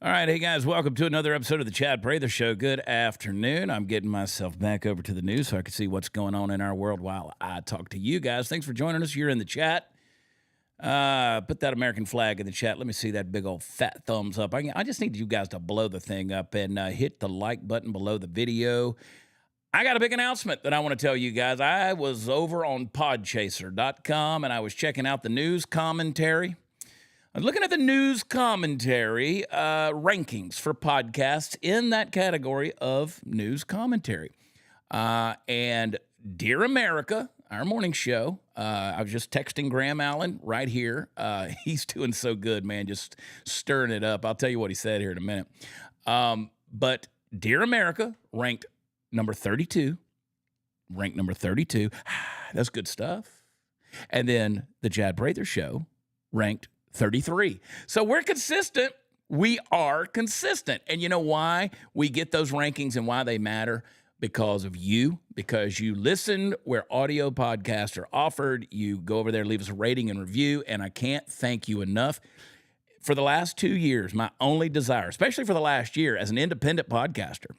All right, hey guys, welcome to another episode of the Chad Prather Show. Good afternoon. I'm getting myself back over to the news so I can see what's going on in our world while I talk to you guys. Thanks for joining us. You're in the chat. Put that American flag in the chat. Let me see that big old fat thumbs up. I just need you guys to blow the thing up and hit the like button below the video. I got a big announcement that I want to tell you guys. I was over on podchaser.com and I was checking out the news commentary. I'm looking at the news commentary rankings for podcasts in that category of news commentary. And Dear America, our morning show, I was just texting Graham Allen right here. He's doing so good, man, just stirring it up. I'll tell you what he said here in a minute. But Dear America ranked number 32. Ranked number 32. That's good stuff. And then the Chad Prather Show ranked 33. So we're consistent. We are consistent. And you know why we get those rankings and why they matter? Because of you, because you listen where audio podcasts are offered. You go over there, leave us a rating and review, and I can't thank you enough. For the last 2 years, my only desire, especially for the last year, as an independent podcaster,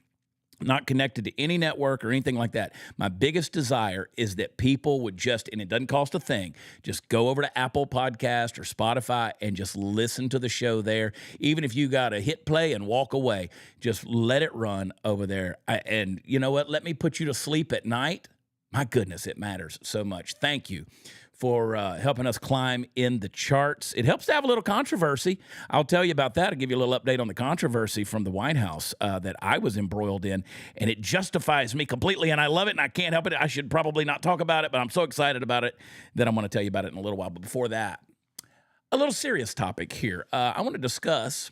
not connected to any network or anything like that, my biggest desire is that people would just, and it doesn't cost a thing, just go over to Apple Podcast or Spotify and just listen to the show there. Even if you got to hit play and walk away, just let it run over there. And you know what? Let me put you to sleep at night. My goodness, it matters so much. Thank you for helping us climb in the charts. It helps to have a little controversy. I'll tell you about that. I'll give you a little update on the controversy from the White House that I was embroiled in, and it justifies me completely, and I love it, and I can't help it. I should probably not talk about it, but I'm so excited about it that I'm going to tell you about it in a little while. But before that, a little serious topic here. I want to discuss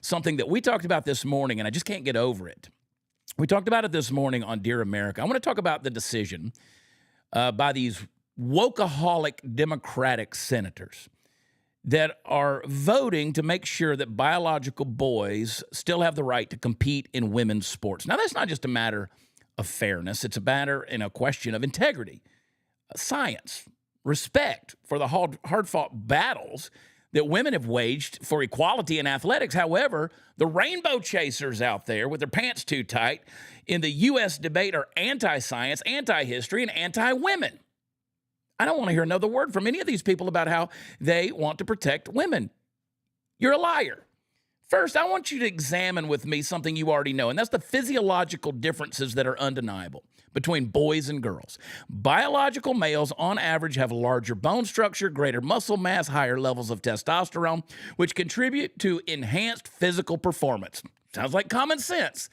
something that we talked about this morning, and I just can't get over it. We talked about it this morning on Dear America. I want to talk about the decision by these wokeaholic Democratic senators that are voting to make sure that biological boys still have the right to compete in women's sports. Now, that's not just a matter of fairness. It's a matter and a question of integrity, science, respect for the hard-fought battles that women have waged for equality in athletics. However, the rainbow chasers out there with their pants too tight in the U.S. debate are anti-science, anti-history, and anti-women. I don't want to hear another word from any of these people about how they want to protect women. You're a liar. First, I want you to examine with me something you already know, and that's the physiological differences that are undeniable between boys and girls. Biological males, on average, have larger bone structure, greater muscle mass, higher levels of testosterone, which contribute to enhanced physical performance. Sounds like common sense.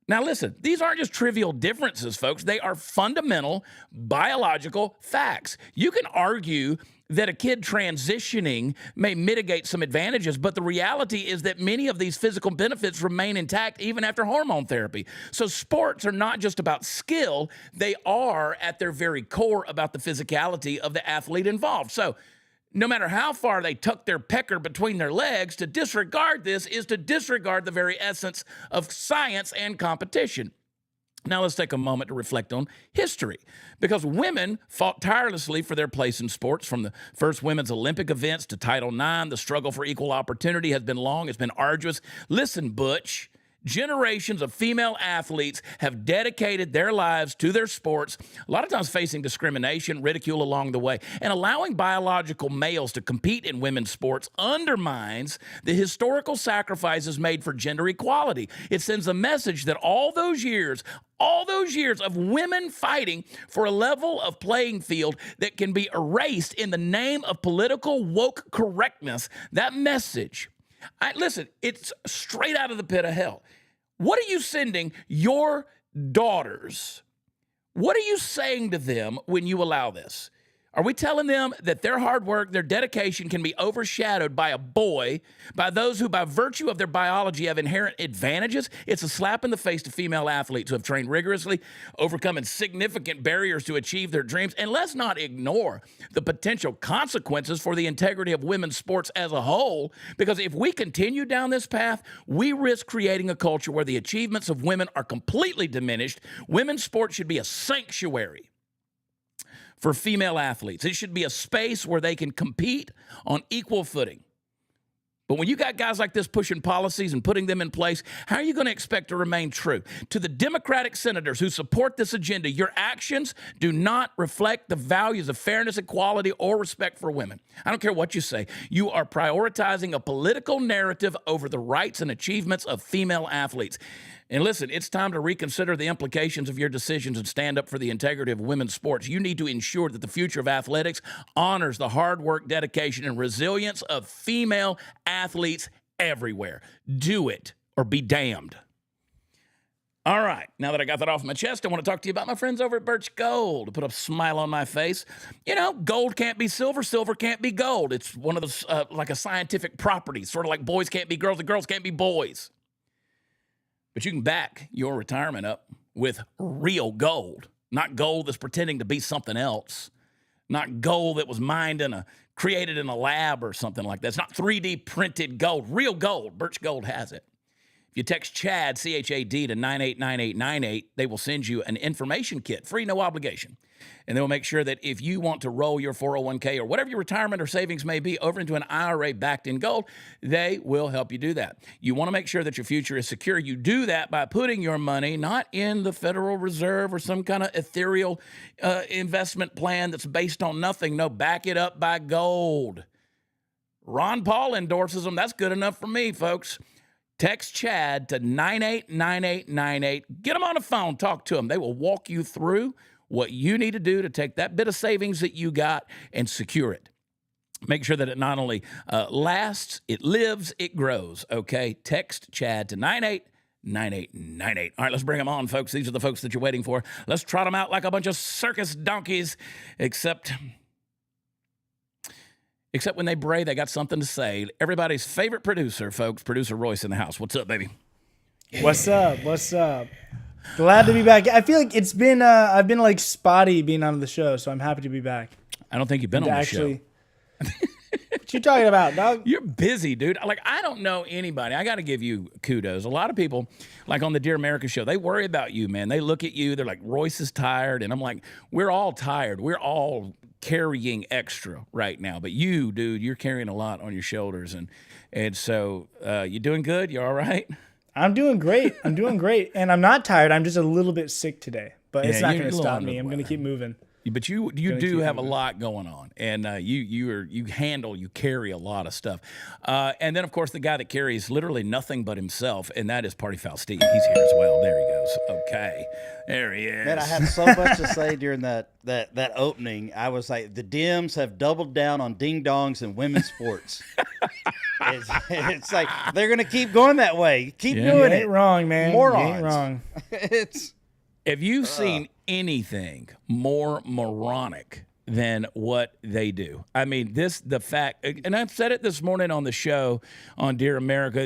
Now listen, these aren't just trivial differences, folks. They are fundamental biological facts. You can argue that a kid transitioning may mitigate some advantages, but the reality is that many of these physical benefits remain intact even after hormone therapy. So sports are not just about skill. They are, at their very core, about the physicality of the athlete involved. So no matter how far they tuck their pecker between their legs, to disregard this is to disregard the very essence of science and competition. Now let's take a moment to reflect on history, because women fought tirelessly for their place in sports. From the first women's Olympic events to Title IX, the struggle for equal opportunity has been long, it's been arduous. Listen, Butch. Generations of female athletes have dedicated their lives to their sports, a lot of times facing discrimination, ridicule along the way. And allowing biological males to compete in women's sports undermines the historical sacrifices made for gender equality. It sends a message that all those years of women fighting for a level of playing field that can be erased in the name of political woke correctness, that message, listen, it's straight out of the pit of hell. What are you sending your daughters? What are you saying to them when you allow this? Are we telling them that their hard work, their dedication can be overshadowed by a boy, by those who by virtue of their biology have inherent advantages? It's a slap in the face to female athletes who have trained rigorously, overcoming significant barriers to achieve their dreams. And let's not ignore the potential consequences for the integrity of women's sports as a whole, because if we continue down this path, we risk creating a culture where the achievements of women are completely diminished. Women's sports should be a sanctuary for female athletes. It should be a space where they can compete on equal footing. But when you got guys like this pushing policies and putting them in place, how are you going to expect to remain true? To the Democratic senators who support this agenda, your actions do not reflect the values of fairness, equality, or respect for women. I don't care what you say. You are prioritizing a political narrative over the rights and achievements of female athletes. And listen, it's time to reconsider the implications of your decisions and stand up for the integrity of women's sports. You need to ensure that the future of athletics honors the hard work, dedication, and resilience of female athletes everywhere. Do it or be damned. All right, now that I got that off my chest, I want to talk to you about my friends over at Birch Gold to put a smile on my face. You know, gold can't be silver, silver can't be gold. It's one of those, like a scientific property, sort of like boys can't be girls and girls can't be boys. But you can back your retirement up with real gold, not gold that's pretending to be something else, not gold that was mined created in a lab or something like that. It's not 3D printed gold, real gold. Birch Gold has it. If you text CHAD, C-H-A-D, to 989898, they will send you an information kit, free, no obligation. And they will make sure that if you want to roll your 401k or whatever your retirement or savings may be over into an IRA backed in gold, they will help you do that. You want to make sure that your future is secure. You do that by putting your money not in the Federal Reserve or some kind of ethereal investment plan that's based on nothing. No, back it up by gold. Ron Paul endorses them. That's good enough for me, folks. Text CHAD to 989898. Get them on the phone. Talk to them. They will walk you through what you need to do to take that bit of savings that you got and secure it. Make sure that it not only lasts, it lives, it grows, okay? Text CHAD to 989898. All right, let's bring them on, folks. These are the folks that you're waiting for. Let's trot them out like a bunch of circus donkeys, except when they bray, they got something to say. Everybody's favorite producer, folks, producer Royce in the house. What's up, baby? Yeah. What's up? Glad to be back. I feel like it's been I've been like spotty being on the show, so I'm happy to be back. I don't think you've been on the show. What you talking about, dog? You're busy, dude. Like, I don't know anybody. I got to give you kudos. A lot of people, like on the Dear America show, they worry about you, man. They look at you. They're like, Royce is tired. And I'm like, we're all tired. We're all carrying extra right now. But you, dude, you're carrying a lot on your shoulders. And so you doing good? You all right? I'm doing great. And I'm not tired. I'm just a little bit sick today. But it's not going to stop me. I'm going to keep moving. But you do have a lot going on, and you carry a lot of stuff, and then of course the guy that carries literally nothing but himself, and that is Party Foul Steve. He's here as well. There he goes. Okay, there he is. Man, I had so much to say during that opening. I was like, the Dems have doubled down on ding dongs and women's sports. It's like they're gonna keep going that way. Keep doing it. You ain't wrong, man. Morons. You ain't wrong. Have you seen anything more moronic than what they do? I mean, the fact, and I've said it this morning on the show on Dear America,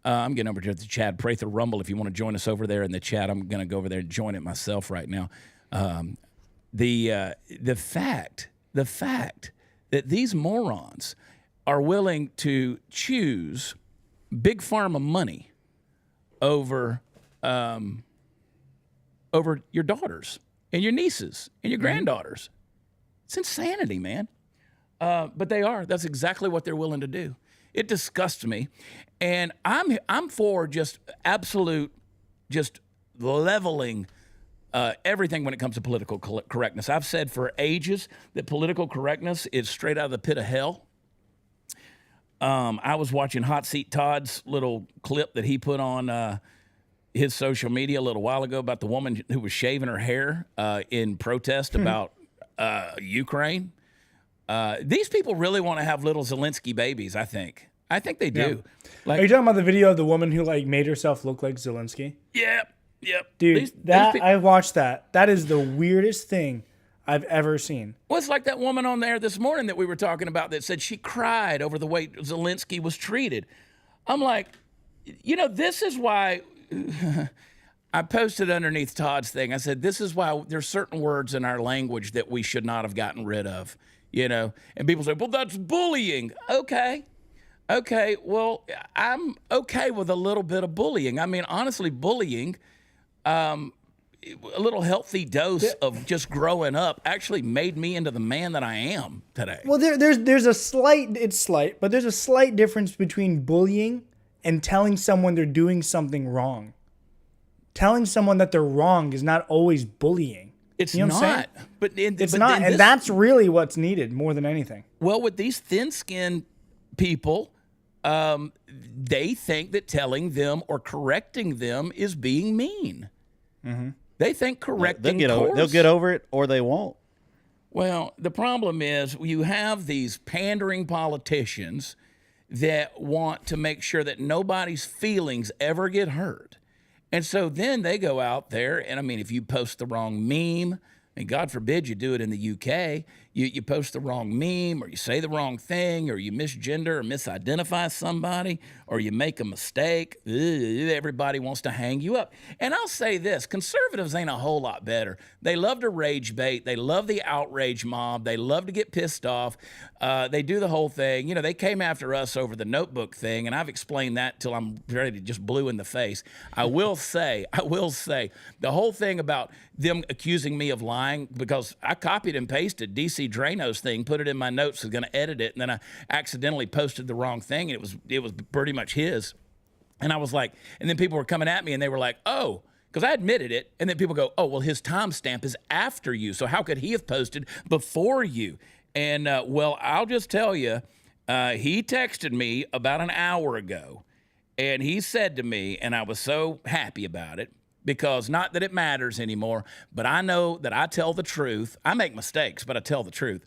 I'm getting over to the Chad Prather Rumble. If you want to join us over there in the chat, I'm going to go over there and join it myself right now. The fact that these morons are willing to choose big pharma money over your daughters and your nieces and your granddaughters. It's insanity, man. But they are. That's exactly what they're willing to do. It disgusts me. And I'm for just absolute, just leveling everything when it comes to political correctness. I've said for ages that political correctness is straight out of the pit of hell. I was watching Hot Seat Todd's little clip that he put on his social media a little while ago about the woman who was shaving her hair in protest about Ukraine. These people really want to have little Zelensky babies, I think. I think they do. Yeah. Like, are you talking about the video of the woman who like made herself look like Zelensky? Yep. Dude, I watched that. That is the weirdest thing I've ever seen. Well, it's like that woman on there this morning that we were talking about that said she cried over the way Zelensky was treated. I'm like, this is why I posted underneath Todd's thing. I said, this is why there's certain words in our language that we should not have gotten rid of, And people say, well, that's bullying. Okay, well, I'm okay with a little bit of bullying. I mean, honestly, bullying, a little healthy dose of just growing up actually made me into the man that I am today. Well, there's a slight, it's slight, but there's a slight difference between bullying and telling someone they're doing something wrong. Telling someone that they're wrong is not always bullying. It's you know what I'm not. saying? It's not, and that's really what's needed more than anything. Well, with these thin-skinned people, they think that telling them or correcting them is being mean. Mm-hmm. They think correcting they'll get over it or they won't. Well, the problem is you have these pandering politicians that want to make sure that nobody's feelings ever get hurt. And so then they go out there, and I mean, if you post the wrong meme, and God forbid you do it in the UK, you post the wrong meme, or you say the wrong thing, or you misgender or misidentify somebody, or you make a mistake, everybody wants to hang you up. And I'll say this, conservatives ain't a whole lot better. They love to rage bait. They love the outrage mob. They love to get pissed off. They do the whole thing. You know, they came after us over the notebook thing, and I've explained that till I'm ready to just blue in the face. I will say, the whole thing about them accusing me of lying, because I copied and pasted DC Drano's thing, put it in my notes, was going to edit it, and then I accidentally posted the wrong thing, and it was pretty much his. And I was like, and then people were coming at me, and they were like, oh, because I admitted it, and then people go, oh, well, his timestamp is after you, so how could he have posted before you? And, well, I'll just tell you, he texted me about an hour ago, and he said to me, and I was so happy about it, because not that it matters anymore, but I know that I tell the truth. I make mistakes, but I tell the truth.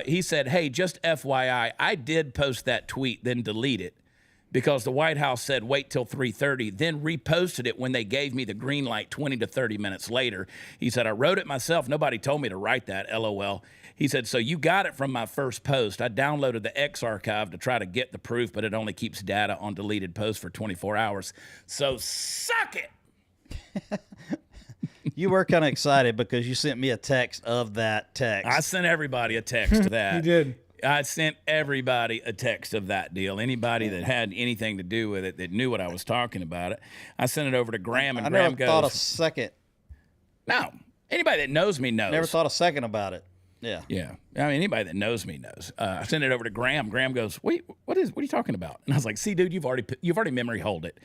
He said, hey, just FYI, I did post that tweet, then delete it, because the White House said wait till 3:30, then reposted it when they gave me the green light 20 to 30 minutes later. He said, I wrote it myself. Nobody told me to write that, LOL. He said, so you got it from my first post. I downloaded the X archive to try to get the proof, but it only keeps data on deleted posts for 24 hours. So suck it. You were kind of excited because you sent me a text of that text. I sent everybody a text of that. You did. I sent everybody a text of that deal. Anybody that had anything to do with it, that knew what I was talking about it. I sent it over to Graham, and Graham goes, thought a second. No. Anybody that knows me knows. Never thought a second about it. Yeah. Yeah. I mean, anybody that knows me knows. I sent it over to Graham. Graham goes, wait, what are you talking about? And I was like, see, dude, you've already memory hold it.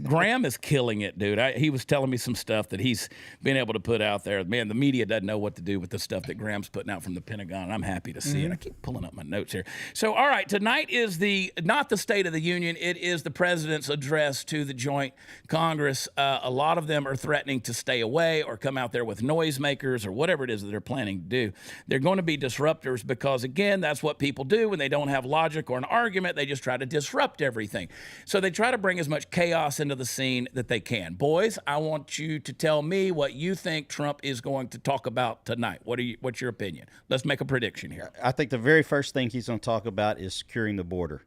Graham is killing it, dude. He was telling me some stuff that he's been able to put out there. Man, the media doesn't know what to do with the stuff that Graham's putting out from the Pentagon. I'm happy to see it. I keep pulling up my notes here. So, all right, tonight is not the State of the Union. It is the president's address to the joint Congress. A lot of them are threatening to stay away or come out there with noisemakers or whatever it is that they're planning to do. They're going to be disruptors because, again, that's what people do when they don't have logic or an argument. They just try to disrupt everything. So they try to bring as much chaos into the scene that they can. Boys, I want you to tell me what you think Trump is going to talk about tonight. What's your opinion? Let's make a prediction here. I think the very first thing he's going to talk about is securing the border.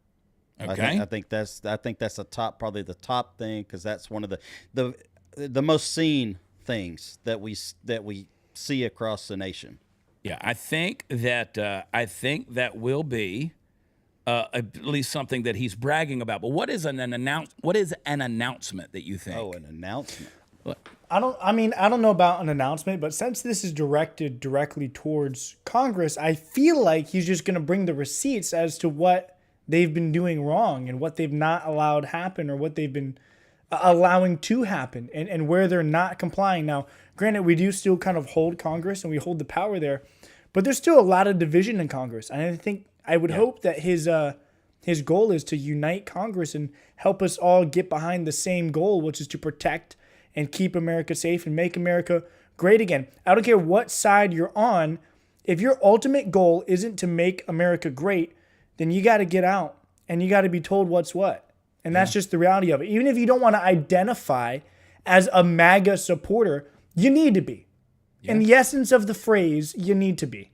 Okay. I think that's probably the top thing, because that's one of the most seen things that we see across the nation. Yeah, I think that will be at least something that he's bragging about. But what is an announcement that you think? Oh, an announcement. I don't know about an announcement, but since this is directed directly towards Congress, I feel like he's just going to bring the receipts as to what they've been doing wrong and what they've not allowed happen, or what they've been allowing to happen, and where they're not complying. Now, granted, we do still kind of hold Congress and we hold the power there, but there's still a lot of division in Congress. And I would hope that his goal is to unite Congress and help us all get behind the same goal, which is to protect and keep America safe and make America great again. I don't care what side you're on. If your ultimate goal isn't to make America great, then you got to get out and you got to be told what's what. And that's just the reality of it. Even if you don't want to identify as a MAGA supporter, you need to be. Yeah. In the essence of the phrase, you need to be.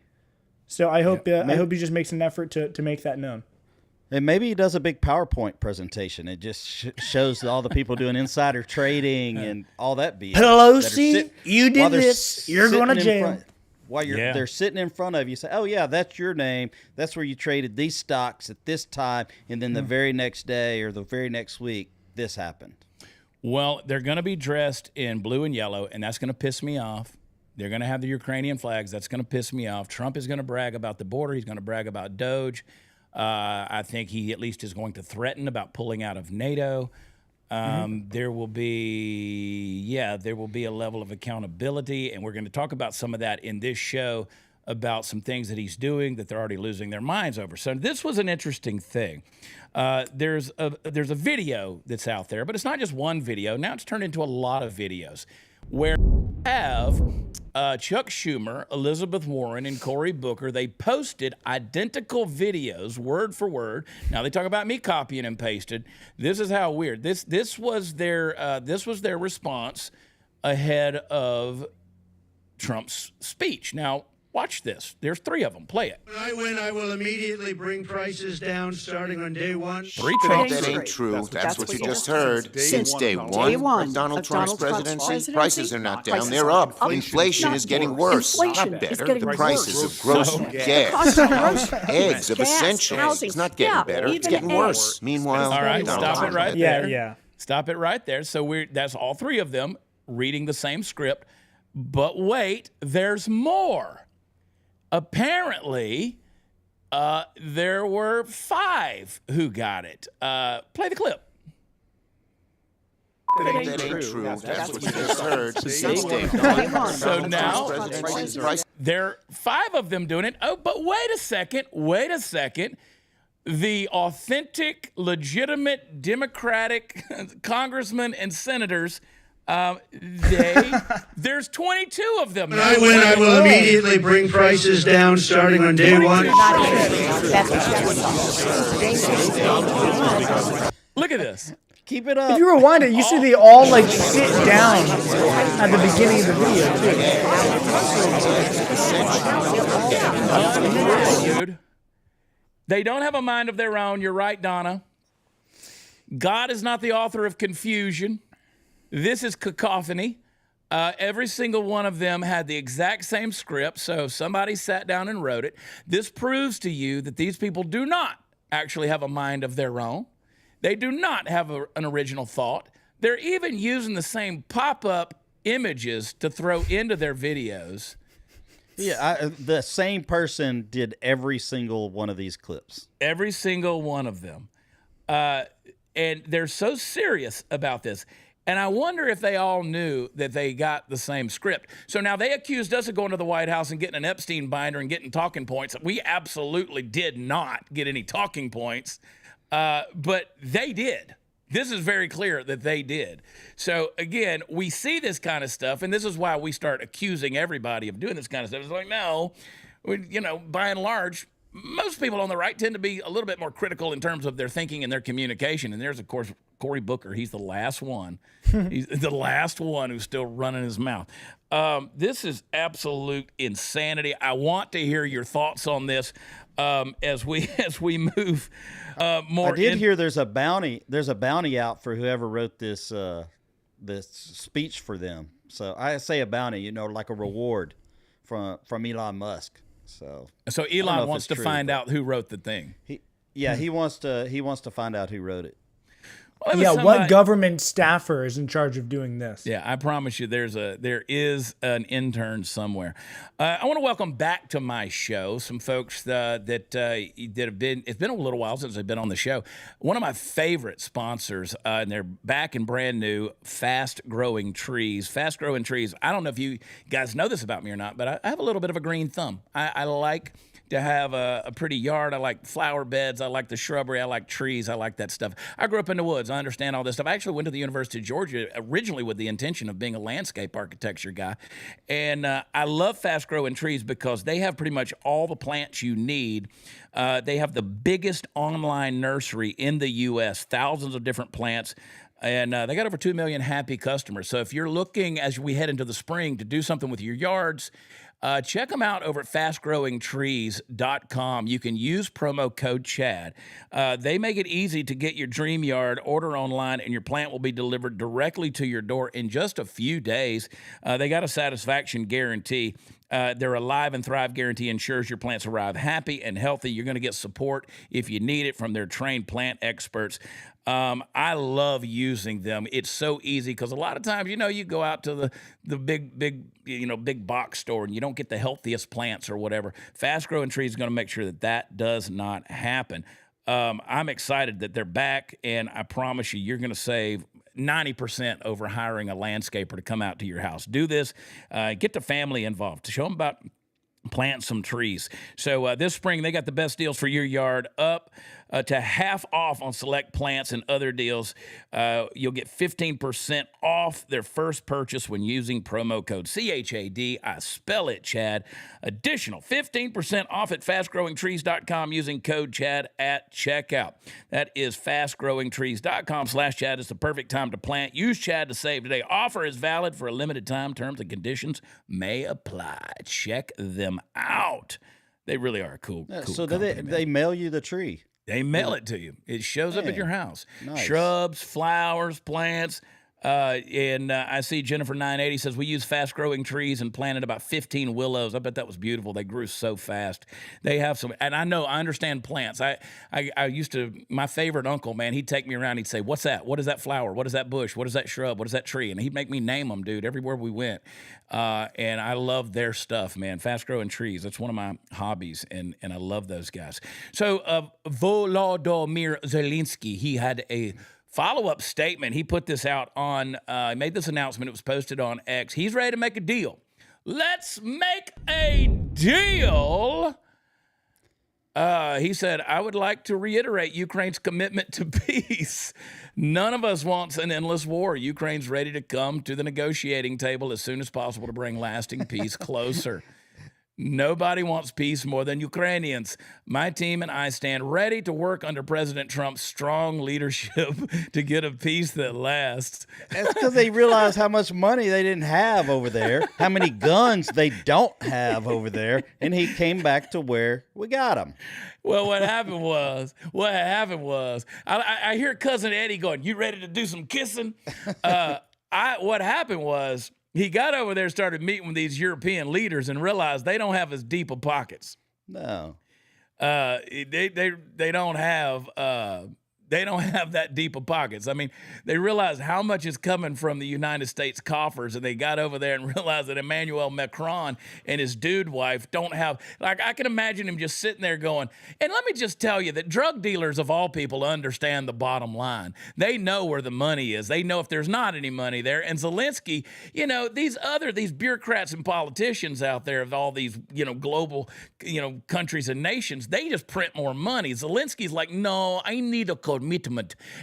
So I hope he just makes an effort to make that known. And maybe he does a big PowerPoint presentation. It just shows all the people doing insider trading and all that BS. Pelosi, you did this. You're going to jail. While they're sitting in front of you, say, oh, yeah, that's your name. That's where you traded these stocks at this time. And then the very next day or the very next week, this happened. Well, they're going to be dressed in blue and yellow, and that's going to piss me off. They're going to have the Ukrainian flags. That's going to piss me off. Trump is going to brag about the border. He's going to brag about Doge. I think he at least is going to threaten about pulling out of NATO. There will be a level of accountability, and we're going to talk about some of that in this show about some things that he's doing that they're already losing their minds over. So this was an interesting thing. There's a video that's out there, but it's not just one video. Now it's turned into a lot of videos where you have Chuck Schumer, Elizabeth Warren, and Cory Booker. They posted identical videos, word for word. Now they talk about me copying and pasted. This is how weird. This was their response ahead of Trump's speech. Now, watch this. There's 3 of them. Play it. When I win, I will immediately bring prices down starting on day 1. 3 Trumps. That ain't true. That's what you just heard. Since day one of Donald Trump's presidency, prices are not down. They're up. Inflation is getting worse, not better. The prices of grocery, gas, eggs, of essentials. It's not getting better. It's getting worse. Meanwhile, All right, stop it right Yeah, there. yeah. Stop it right there. So that's all 3 of them reading the same script. But wait, there's more. Apparently, there were 5 who got it. Play the clip. that ain't true. That's what you just heard. Since day one. So now, there are 5 of them doing it. Oh, but wait a second. The authentic, legitimate Democratic congressmen and senators, there's 22 of them. When I win, I will immediately bring prices down starting on day 1. Look at this. Keep it up. If you rewind it, you see they all like sit down at the beginning of the video too. Dude, they don't have a mind of their own. You're right, Donna. God is not the author of confusion. This is cacophony. Every single one of them had the exact same script, so somebody sat down and wrote it. This proves to you that these people do not actually have a mind of their own. They do not have an original thought. They're even using the same pop-up images to throw into their videos. Yeah, the same person did every single one of these clips. Every single one of them. And they're so serious about this. And I wonder if they all knew that they got the same script. So now they accused us of going to the White House and getting an Epstein binder and getting talking points. We absolutely did not get any talking points, but they did. This is very clear that they did. So again, we see this kind of stuff, and this is why we start accusing everybody of doing this kind of stuff. It's like, no, by and large, most people on the right tend to be a little bit more critical in terms of their thinking and their communication. And there's, of course, Cory Booker. He's the last one. He's the last one who's still running his mouth. This is absolute insanity. I want to hear your thoughts on this as we move more. I did hear there's a bounty out for whoever wrote this this speech for them. So I say a bounty, like a reward from Elon Musk. So Elon wants to find out who wrote the thing. He wants to find out who wrote it. Well, what government staffer is in charge of doing this? Yeah, I promise you there is an intern somewhere. I want to welcome back to my show some folks that have been, it's been a little while since they've been on the show. One of my favorite sponsors, and they're back and brand new, Fast Growing Trees. Fast Growing Trees. I don't know if you guys know this about me or not, but I have a little bit of a green thumb. I like to have a pretty yard. I like flower beds. I like the shrubbery. I like trees. I like that stuff. I grew up in the woods. I understand all this stuff. I actually went to the University of Georgia originally with the intention of being a landscape architecture guy. And I love Fast Growing Trees because they have pretty much all the plants you need. They have the biggest online nursery in the U.S., thousands of different plants. And they got over 2 million happy customers. So if you're looking, as we head into the spring, to do something with your yards, check them out over at fastgrowingtrees.com. You can use promo code CHAD. They make it easy to get your dream yard, order online, and your plant will be delivered directly to your door in just a few days. They got a satisfaction guarantee. Their Alive and Thrive guarantee ensures your plants arrive happy and healthy. You're going to get support if you need it from their trained plant experts. I love using them. It's so easy because a lot of times, you go out to the big box store and you don't get the healthiest plants or whatever. Fast Growing Trees is going to make sure that does not happen. I'm excited that they're back, and I promise you're going to save 90% over hiring a landscaper to come out to your house. Do this. Get the family involved. Show them about plant some trees. So this spring, they got the best deals for your yard, up to half off on select plants and other deals. You'll get 15% off their first purchase when using promo code CHAD. I spell it, Chad. Additional 15% off at fastgrowingtrees.com using code Chad at checkout. That is fastgrowingtrees.com/Chad. It's the perfect time to plant. Use Chad to save today. Offer is valid for a limited time. Terms and conditions may apply. Check them out. They really are cool. So company, they mail you the tree? They mail it to you. It shows up at your house. Nice. Shrubs, flowers, plants. And I see Jennifer 980 says, we use fast growing trees and planted about 15 willows. I bet that was beautiful. They grew so fast. They have some, and I understand plants. I used to, my favorite uncle, man, he'd take me around. He'd say, what's that? What is that flower? What is that bush? What is that shrub? What is that tree? And he'd make me name them, dude, everywhere we went. And I love their stuff, man. Fast growing trees. That's one of my hobbies. And I love those guys. So Volodymyr Zelensky, he had a follow-up statement. He put this out on, made this announcement. It was posted on X. He's ready to make a deal. Let's make a deal. He said, I would like to reiterate Ukraine's commitment to peace. None of us wants an endless war. Ukraine's ready to come to the negotiating table as soon as possible to bring lasting peace closer. Nobody wants peace more than Ukrainians. My team and I stand ready to work under President Trump's strong leadership to get a peace that lasts. That's because they realized how much money they didn't have over there, how many guns they don't have over there, and he came back to where we got them. Well, what happened was, I hear Cousin Eddie going, you ready to do some kissing? What happened was, he got over there, started meeting with these European leaders, and realized they don't have as deep of pockets. No, they don't have that deep of pockets. I mean, they realized how much is coming from the United States coffers, and they got over there and realized that Emmanuel Macron and his dude wife don't have, like, I can imagine him just sitting there going, and let me just tell you that drug dealers of all people understand the bottom line. They know where the money is. They know if there's not any money there. And Zelensky, these bureaucrats and politicians out there of all these, global, countries and nations, they just print more money. Zelensky's like, no, I need a commitment.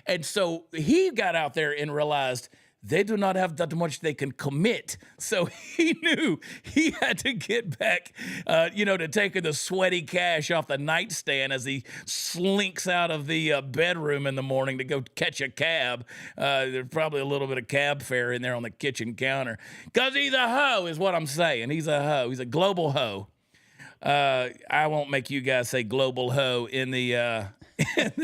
And so he got out there and realized they do not have that much they can commit. So he knew he had to get back, to taking the sweaty cash off the nightstand as he slinks out of the bedroom in the morning to go catch a cab. There's probably a little bit of cab fare in there on the kitchen counter. Because he's a hoe is what I'm saying. He's a hoe. He's a global hoe. I won't make you guys say global hoe in the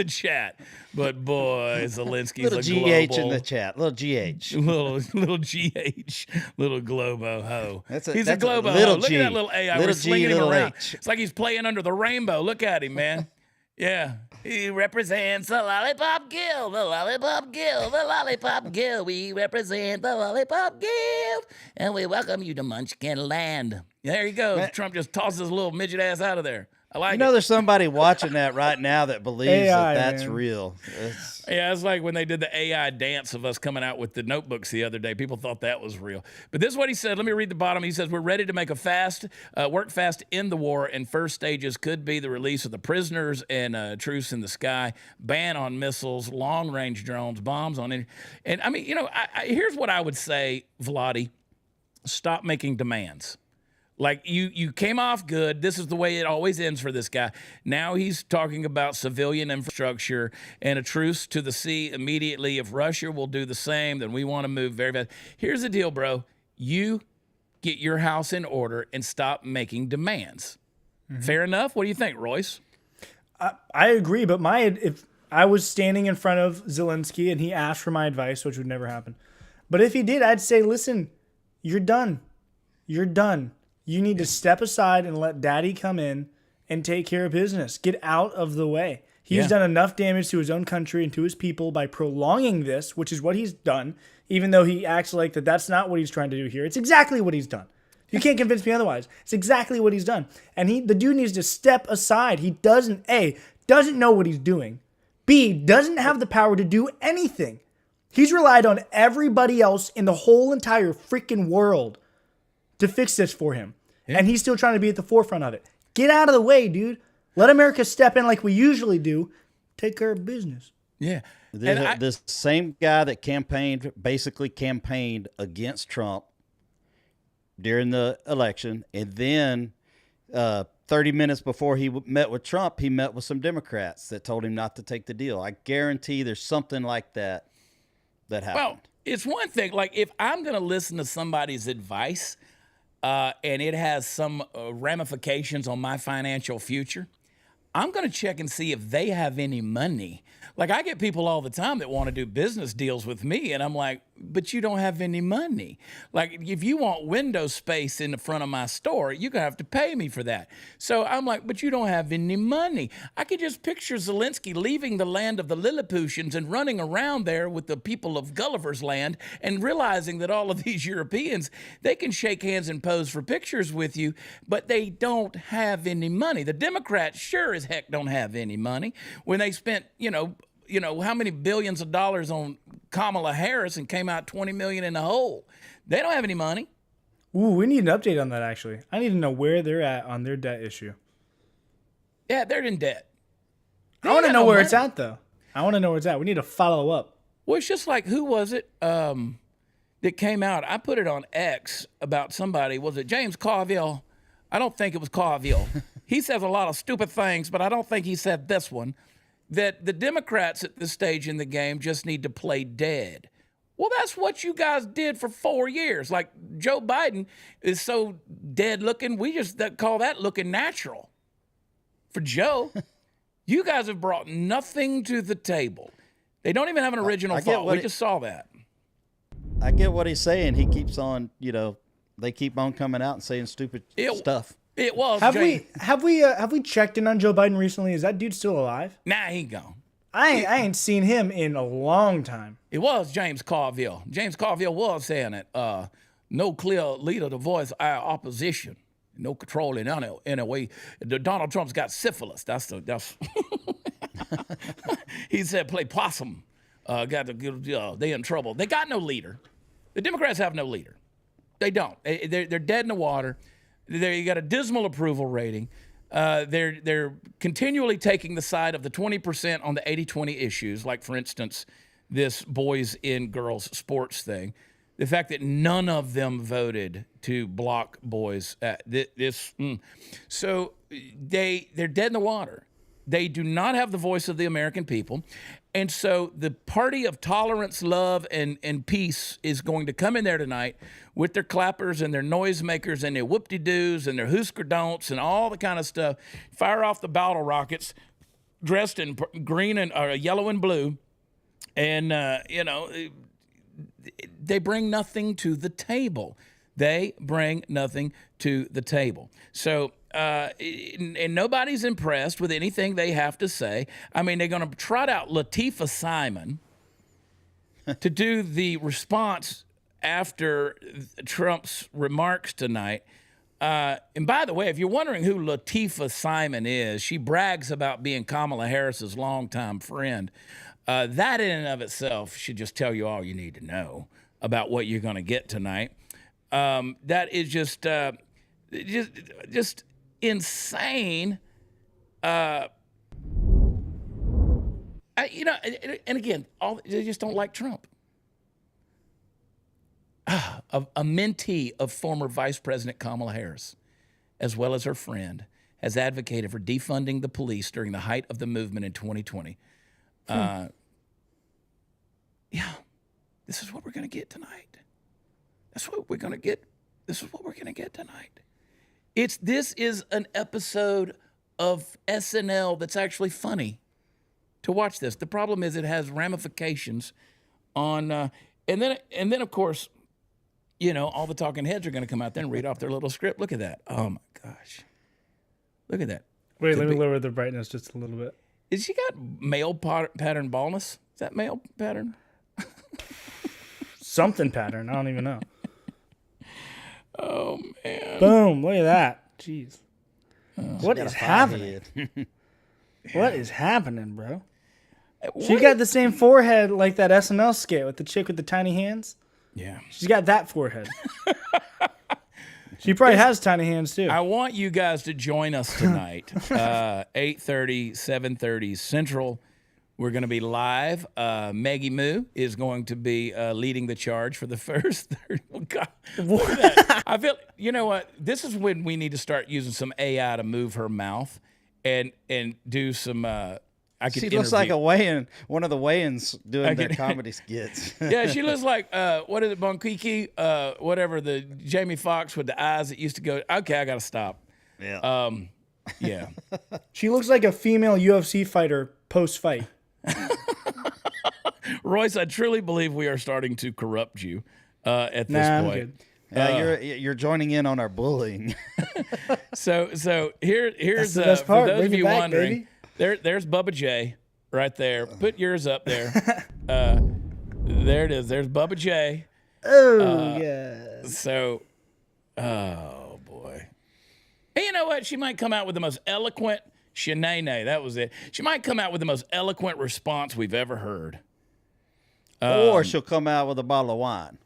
chat, but boy, Zelensky's little a GH global, in the chat, little GH, little GH, little globo hoe. He's a globo little hoe. Look at that little AI. Little We're G, slinging him little around. H. It's like he's playing under the rainbow. Look at him, man. Yeah, he represents the lollipop guild, the lollipop guild, the lollipop guild. We represent the lollipop guild, and we welcome you to Munchkin Land. There you go. Man. Trump just tosses his little midget ass out of there. I like it. There's somebody watching that right now that believes AI, that's man. real. Yeah, it's like when they did the AI dance of us coming out with the notebooks the other day. People thought that was real. But this is what he said. Let me read the bottom. He says, we're ready to make work fast in the war, and first stages could be the release of the prisoners and truce in the sky, ban on missiles, long-range drones, bombs on it. And, I mean, here's what I would say, Vladi. Stop making demands. Like, you came off good. This is the way it always ends for this guy. Now he's talking about civilian infrastructure and a truce to the sea immediately. If Russia will do the same, then we want to move very fast. Here's the deal, bro. You get your house in order and stop making demands. Mm-hmm. Fair enough? What do you think, Royce? I agree, but if I was standing in front of Zelensky and he asked for my advice, which would never happen, but if he did, I'd say, listen, you're done. You're done. You need to step aside and let daddy come in and take care of business. Get out of the way. He's done enough damage to his own country and to his people by prolonging this, which is what he's done, even though he acts like that's not what he's trying to do here. It's exactly what he's done. You can't convince me otherwise. It's exactly what he's done. And the dude needs to step aside. He doesn't know what he's doing. B, doesn't have the power to do anything. He's relied on everybody else in the whole entire freaking world to fix this for him. Yeah. And he's still trying to be at the forefront of it. Get out of the way, dude. Let America step in like we usually do. Take care of business. Yeah. This same guy that basically campaigned against Trump during the election, and then 30 minutes before he met with Trump, he met with some Democrats that told him not to take the deal. I guarantee there's something like that happened. Well, it's one thing. Like, if I'm going to listen to somebody's advice and it has some ramifications on my financial future, I'm going to check and see if they have any money. Like, I get people all the time that want to do business deals with me, and I'm like, but you don't have any money. Like, if you want window space in the front of my store, you're going to have to pay me for that. So I'm like, but you don't have any money. I could just picture Zelensky leaving the land of the Lilliputians and running around there with the people of Gulliver's Land and realizing that all of these Europeans, they can shake hands and pose for pictures with you, but they don't have any money. The Democrats sure as heck don't have any money. When they spent, how many billions of dollars on Kamala Harris and came out 20 million in the hole. They don't have any money. Ooh, we need an update on that, actually. I need to know where they're at on their debt issue. Yeah, they're in debt. I want to know where it's at, though. I want to know where it's at. We need to follow up. Well, it's just like, who was it that came out? I put it on X about somebody. Was it James Carville? I don't think it was Carville. He says a lot of stupid things, but I don't think he said this one. That the Democrats at this stage in the game just need to play dead. Well, that's what you guys did for 4 years. Like, Joe Biden is so dead looking, we just call that looking natural. For Joe, you guys have brought nothing to the table. They don't even have an original thought. We just saw that. I get what he's saying. He keeps on, they keep on coming out and saying stupid stuff. It was. Have we checked in on Joe Biden recently? Is that dude still alive? Nah, he gone. I ain't seen him in a long time. It was James Carville. James Carville was saying it. No clear leader to voice our opposition. No control in any way. Donald Trump's got syphilis. That's he said play possum. They in trouble. They got no leader. The Democrats have no leader. They don't. They're dead in the water. You got a dismal approval rating. They're continually taking the side of the 20% on the 80-20 issues, like, for instance, this boys in girls sports thing. The fact that none of them voted to block boys. So they're dead in the water. They do not have the voice of the American people. And so the party of tolerance, love, and peace is going to come in there tonight with their clappers and their noisemakers and their whoop-de-doos and their whooscar-don'ts and all the kind of stuff. Fire off the bottle rockets dressed in green and yellow and blue. And, they bring nothing to the table. They bring nothing to the table. So, and nobody's impressed with anything they have to say. I mean, they're going to trot out Latifah Simon to do the response after Trump's remarks tonight. And by the way, if you're wondering who Latifah Simon is, she brags about being Kamala Harris's longtime friend. That in and of itself should just tell you all you need to know about what you're going to get tonight. That is just insane. And again, they just don't like Trump. A mentee of former Vice President Kamala Harris, as well as her friend, has advocated for defunding the police during the height of the movement in 2020. This is what we're going to get tonight. That's what we're going to get. This is what we're going to get tonight. This is an episode of SNL that's actually funny to watch this. The problem is it has ramifications on, and then of course, all the talking heads are going to come out there and read off their little script. Look at that. Oh my gosh. Look at that. Wait, let me lower the brightness just a little bit. Is she got male pattern baldness? Is that male pattern? Something pattern. I don't even know. Oh man. Boom. Look at that. Jeez. What is happening? What is happening, bro? She got the same forehead like that SNL skit with the chick with the tiny hands. Yeah. She's got that forehead. She probably has tiny hands too. I want you guys to join us tonight, 8:30, 7:30 Central. We're going to be live. Maggie Moo is going to be leading the charge for the first 30. Well, God, look at that. I feel, you know what? This is when we need to start using some AI to move her mouth and do some. She looks like one of the weigh-ins doing their comedy skits. Yeah, she looks like what is it, Bonkiki? Whatever, the Jamie Foxx with the eyes that used to go. Okay, I got to stop. Yeah. Yeah. She looks like a female UFC fighter post-fight. Royce, I truly believe we are starting to corrupt you at this I'm point. good. Yeah, you're joining in on our bullying. So here's the best part. for those Bring of it you back, wondering. baby. There's Bubba J right there. Put yours up there. There it is. There's Bubba J. Oh yeah. So, oh boy. Hey, you know what? She might come out with the most eloquent Shanae. That was it. She might come out with the most eloquent response we've ever heard. Or she'll come out with a bottle of wine.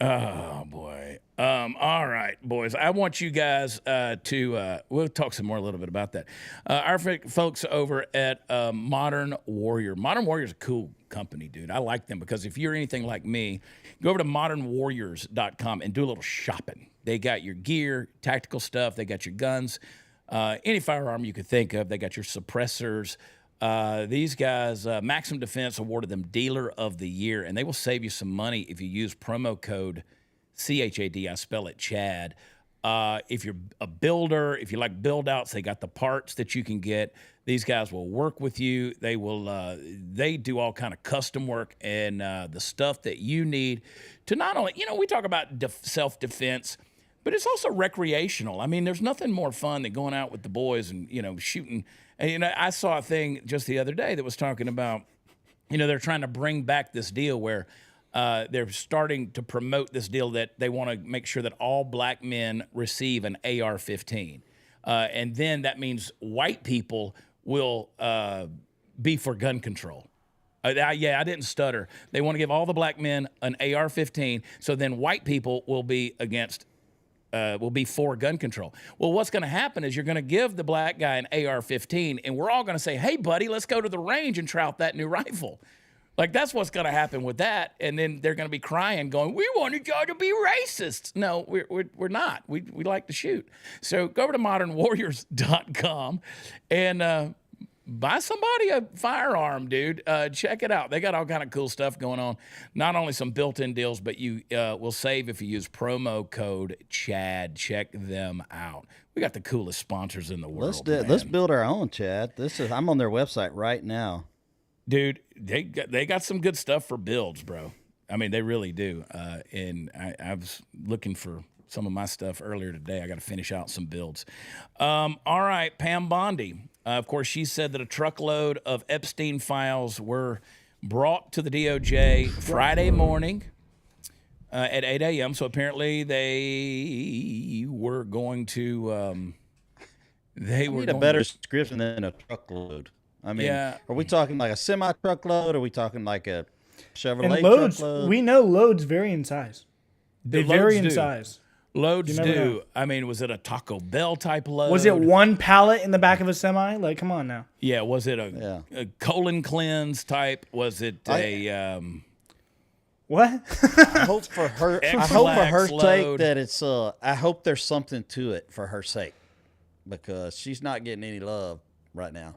Oh boy. All right, boys. I want you guys to we'll talk some more a little bit about that. Our folks over at Modern Warrior. Modern Warrior is a cool company, dude. I like them because if you're anything like me, go over to modernwarriors.com and do a little shopping. They got your gear, tactical stuff. They got your guns, any firearm you could think of. They got your suppressors. These guys, Maximum Defense awarded them Dealer of the Year, and they will save you some money if you use promo code CHAD. I spell it Chad. If you're a builder, if you like build outs, they got the parts that you can get. These guys will work with you. They will. They do all kind of custom work and the stuff that you need to not only, we talk about self-defense, but it's also recreational. I mean, there's nothing more fun than going out with the boys and, shooting. And, I saw a thing just the other day that was talking about, they're trying to bring back this deal where they're starting to promote this deal that they want to make sure that all black men receive an AR-15. And then that means white people will be for gun control. I didn't stutter. They want to give all the black men an AR-15, so then white people will be against will be for gun control. Well, what's going to happen is you're going to give the black guy an AR-15, and we're all going to say, hey, buddy, let's go to the range and try out that new rifle. Like, that's what's going to happen with that. And then they're going to be crying, going, we wanted y'all to be racists. No, we're not. We like to shoot. So go over to modernwarriors.com and buy somebody a firearm, dude. Check it out. They got all kind of cool stuff going on. Not only some built-in deals, but you will save if you use promo code CHAD. Check them out. We got the coolest sponsors in the world. Let's build our own, Chad. I'm on their website right now. Dude, they got some good stuff for builds, bro. I mean, they really do. And I was looking for some of my stuff earlier today. I got to finish out some builds. All right, Pam Bondi. Of course, she said that a truckload of Epstein files were brought to the DOJ Friday morning at 8 a.m. So apparently they were going to. They were need a better description than a truckload. I mean, are we talking like a semi-truckload? Or are we talking like a Chevrolet and loads, truckload? We know loads vary in size. They vary in size. Loads do. I mean, was it a Taco Bell type load? Was it one pallet in the back of a semi? Like, come on now. Yeah. Was it a colon cleanse type? Was it what? I hope for her. I hope for her load. sake that it's. I hope there's something to it for her sake, because she's not getting any love right now.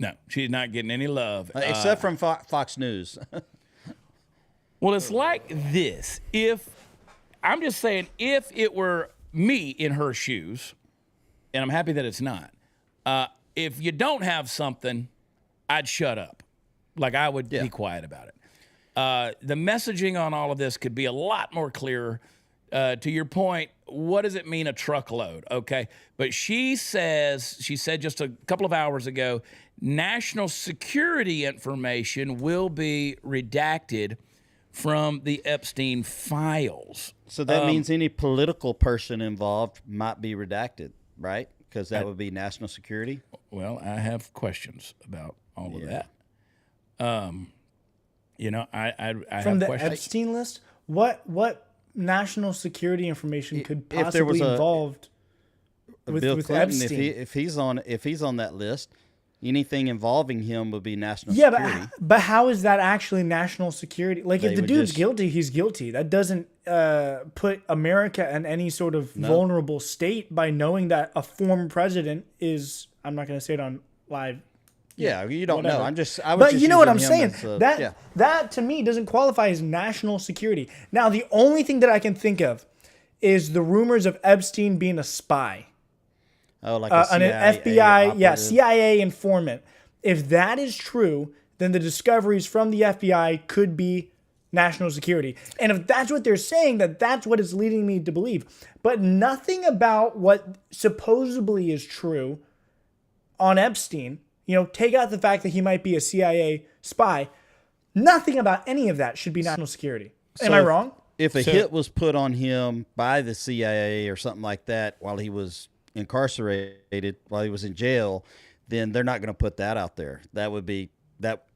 No, she's not getting any love. Except from Fox News. Well, it's like this. I'm just saying, if it were me in her shoes, and I'm happy that it's not, if you don't have something, I'd shut up. Like, I would be quiet about it. The messaging on all of this could be a lot more clearer. To your point, what does it mean, a truckload? Okay. But she said just a couple of hours ago, national security information will be redacted from the Epstein files. So that means any political person involved might be redacted, right? Because that would be national security. Well, I have questions about all of that. You know, I From have the questions. Epstein list, what national security information could If there was possibly involved Bill with Clinton, Epstein? if he's on that list, anything involving him would be national Yeah, security. but how is that actually national security? Like, They if the would dude's just- guilty, he's guilty. That doesn't put America in any sort of vulnerable state by knowing that a former president is. I'm not going to say it on live. Yeah, you don't whatever. know. But you know what I'm using saying? him as That to me doesn't qualify as national security. Now, the only thing that I can think of is the rumors of Epstein being a spy, like an FBI, operative. CIA informant. If that is true, then the discoveries from the FBI could be national security. And if that's what they're saying, that's what it's leading me to believe. But nothing about what supposedly is true on Epstein. You know, take out the fact that he might be a CIA spy. Nothing about any of that should be national security. Am I wrong? If a hit was put on him by the CIA or something like that while he was incarcerated, while he was in jail, then they're not going to put that out there. That would be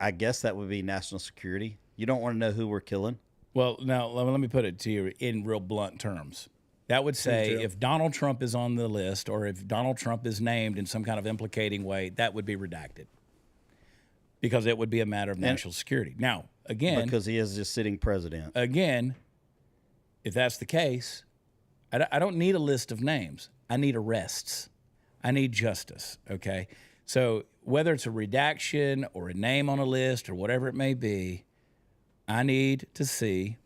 I guess that would be national security. You don't want to know who we're killing. Well, now let me put it to you in real blunt terms. That would say if Donald Trump is on the list or if Donald Trump is named in some kind of implicating way, that would be redacted because it would be a matter of national security. Now, again, Because he is just sitting president. Again, if that's the case, I don't need a list of names. I need arrests. I need justice, okay? So whether it's a redaction or a name on a list or whatever it may be, I need to see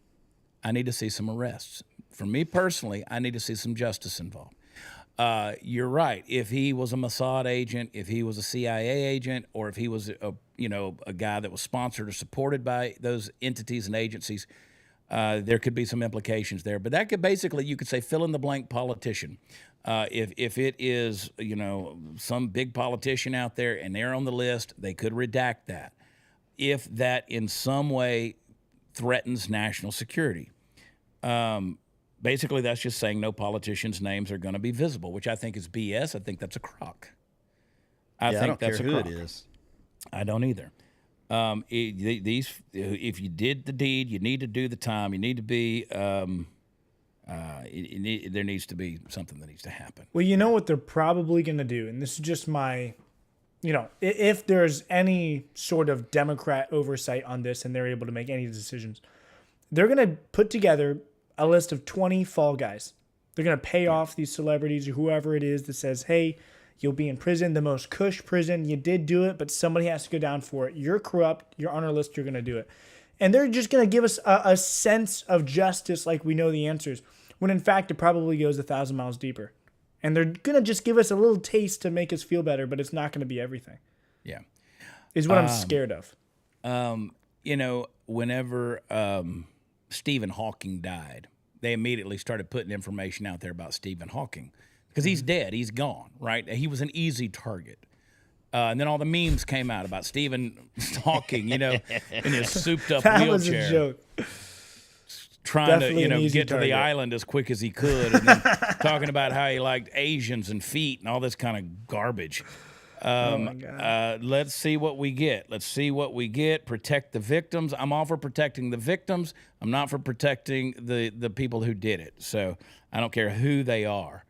some arrests. For me personally, I need to see some justice involved. You're right. If he was a Mossad agent, if he was a CIA agent, or if he was a guy that was sponsored or supported by those entities and agencies, there could be some implications there. But that could basically, you could say, fill in the blank politician. If it is some big politician out there and they're on the list, they could redact that. If that in some way threatens national security. Basically, that's just saying no politicians' names are going to be visible, which I think is BS. I think that's a crock. I think that's a crock. Who it is. I don't either. If you did the deed, you need to do the time. You need to be. There needs to be something that needs to happen. Well, you know what they're probably going to do, and this is just my, if there's any sort of Democrat oversight on this and they're able to make any decisions, they're going to put together a list of 20 fall guys. They're going to pay off these celebrities or whoever it is that says, hey, you'll be in prison, the most cush prison. You did do it, but somebody has to go down for it. You're corrupt. You're on our list. You're going to do it. And they're just going to give us a sense of justice like we know the answers, when in fact it probably goes 1,000 miles deeper. And they're going to just give us a little taste to make us feel better, but it's not going to be everything. Yeah. Is what I'm scared of. Whenever Stephen Hawking died, they immediately started putting information out there about Stephen Hawking because he's dead. He's gone, right? He was an easy target. And then all the memes came out about Stephen Hawking, in his souped-up That wheelchair. was a joke. Trying Definitely an to, easy get to the target. island as quick as he could, and then talking about how he liked Asians and feet and all this kind of garbage. my God. Let's see what we get. Protect the victims. I'm all for protecting the victims. I'm not for protecting the people who did it. So I don't care who they are.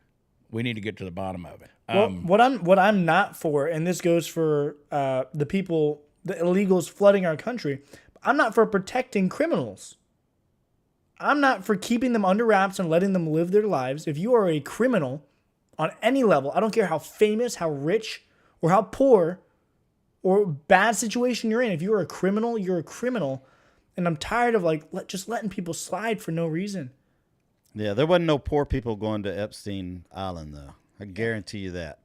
We need to get to the bottom of it. Well, what I'm not for, and this goes for the people, the illegals flooding our country, I'm not for protecting criminals. I'm not for keeping them under wraps and letting them live their lives. If you are a criminal on any level, I don't care how famous, how rich, or how poor or bad situation you're in. If you're a criminal, you're a criminal. And I'm tired of just letting people slide for no reason. Yeah, there wasn't no poor people going to Epstein Island, though. I guarantee you that.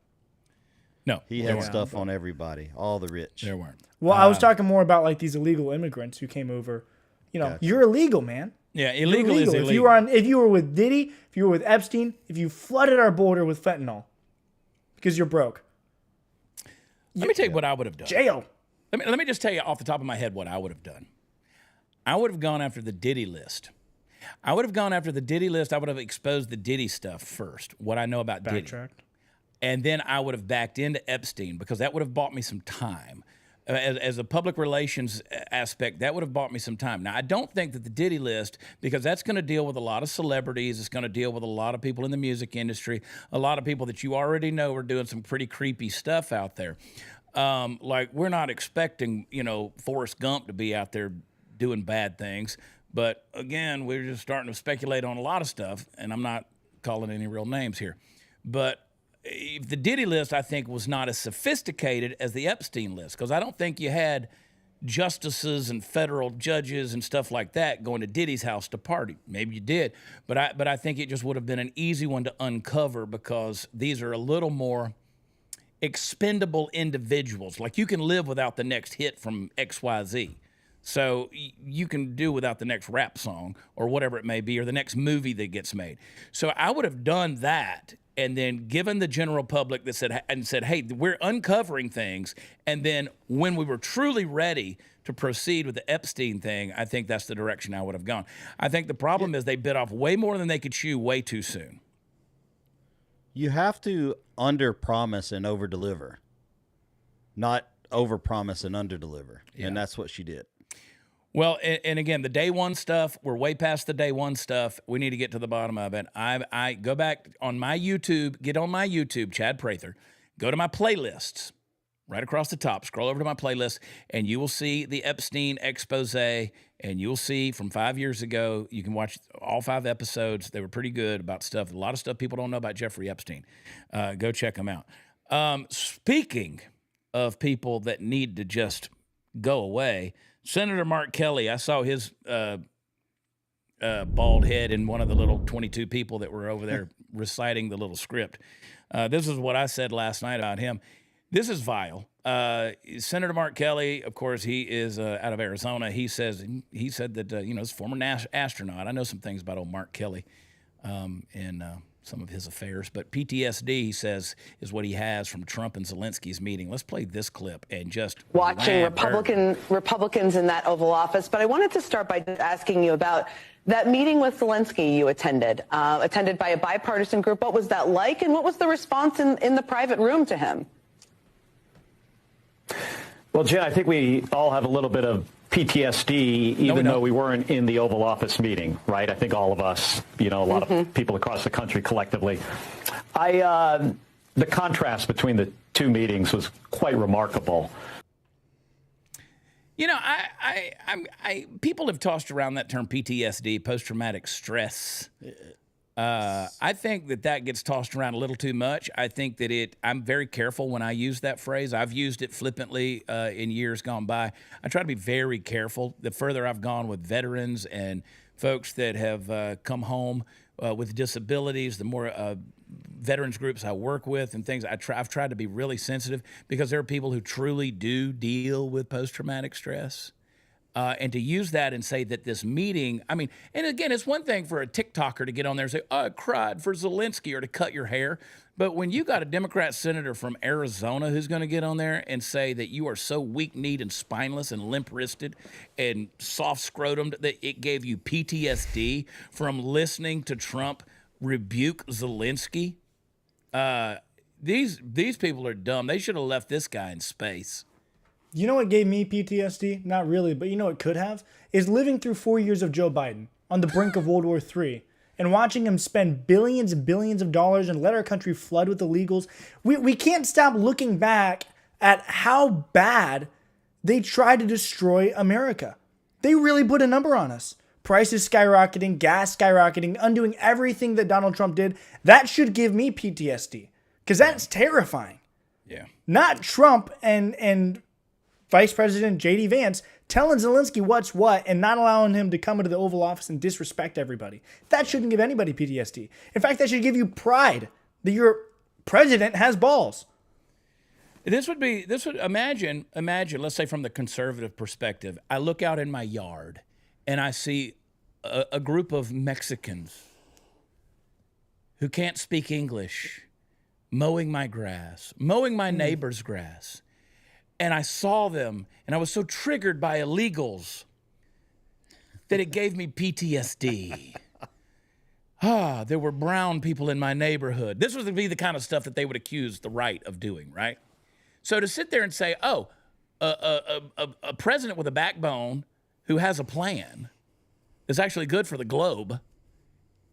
No, He had stuff on everybody, all the rich. there weren't. Well, I was talking more about these illegal immigrants who came over You know, you're illegal, man. Yeah, illegal is illegal. If you were with Diddy, if you were with Epstein, if you flooded our border with fentanyl because you're broke. Let me tell you what I would have done. Jail. Let me just tell you off the top of my head what I would have done. I would have gone after the Diddy list. I would have exposed the Diddy stuff first, what I know about Diddy. And then I would have backed into Epstein because that would have bought me some time. As a public relations aspect, that would have bought me some time. Now, I don't think that the Diddy list, because that's going to deal with a lot of celebrities, it's going to deal with a lot of people in the music industry, a lot of people that you already know are doing some pretty creepy stuff out there. Like, we're not expecting, Forrest Gump to be out there doing bad things. But, again, we're just starting to speculate on a lot of stuff, and I'm not calling any real names here. But the Diddy list, I think, was not as sophisticated as the Epstein list, because I don't think you had justices and federal judges and stuff like that going to Diddy's house to party. Maybe you did, but I think it just would have been an easy one to uncover because these are a little more expendable individuals. Like, you can live without the next hit from XYZ. So you can do without the next rap song or whatever it may be, or the next movie that gets made. So I would have done that and then given the general public that said, hey, we're uncovering things. And then when we were truly ready to proceed with the Epstein thing, I think that's the direction I would have gone. I think the problem is they bit off way more than they could chew way too soon. You have to under-promise and over-deliver, not over-promise and under-deliver. Yeah. And that's what she did. Well, and again, the day one stuff, we're way past the day one stuff. We need to get to the bottom of it. I go back on my YouTube, get on my YouTube, Chad Prather, go to my playlists, right across the top, scroll over to my playlist, and you will see the Epstein expose, and you'll see from 5 years ago, you can watch all 5 episodes. They were pretty good about stuff. A lot of stuff people don't know about Jeffrey Epstein. Go check them out. Speaking of people that need to just go away, Senator Mark Kelly, I saw his bald head in one of the little 22 people that were over there reciting the little script. This is what I said last night about him. This is vile. Senator Mark Kelly, of course, he is out of Arizona. He said that he's a former astronaut. I know some things about old Mark Kelly and some of his affairs, but PTSD, he says, is what he has from Trump and Zelensky's meeting. Let's play this clip and just watching Republicans in that Oval Office. But I wanted to start by asking you about that meeting with Zelensky you attended by a bipartisan group. What was that like, and what was the response in the private room to him? Well, Jen, I think we all have a little bit of PTSD, even though we weren't in the Oval Office meeting, right? I think all of us, a lot of people across the country collectively. The contrast between the two meetings was quite remarkable. People have tossed around that term PTSD, post-traumatic stress. I think that gets tossed around a little too much. I think that I'm very careful when I use that phrase. I've used it flippantly in years gone by. I try to be very careful. The further I've gone with veterans and folks that have come home with disabilities, the more veterans groups I work with and things, I've tried to be really sensitive because there are people who truly do deal with post-traumatic stress. And to use that and say that this meeting, and again, it's one thing for a TikToker to get on there and say, oh, I cried for Zelensky, or to cut your hair. But when you got a Democrat senator from Arizona who's going to get on there and say that you are so weak-kneed and spineless and limp-wristed and soft-scrotumed that it gave you PTSD from listening to Trump rebuke Zelensky, these people are dumb. They should have left this guy in space. You know what gave me PTSD? Not really, but you know what could have? Is living through 4 years of Joe Biden on the brink of World War III and watching him spend billions and billions of dollars and let our country flood with illegals. We can't stop looking back at how bad they tried to destroy America. They really put a number on us. Prices skyrocketing, gas skyrocketing, undoing everything that Donald Trump did. That should give me PTSD because that's terrifying. Yeah. Not Trump and Vice President J.D. Vance telling Zelensky what's what and not allowing him to come into the Oval Office and disrespect everybody. That shouldn't give anybody PTSD. In fact, that should give you pride that your president has balls. Imagine, let's say from the conservative perspective, I look out in my yard and I see a group of Mexicans who can't speak English mowing my grass, mowing my neighbor's grass. And I saw them, and I was so triggered by illegals that it gave me PTSD. There were brown people in my neighborhood. This would be the kind of stuff that they would accuse the right of doing, right? So to sit there and say, a president with a backbone who has a plan is actually good for the globe,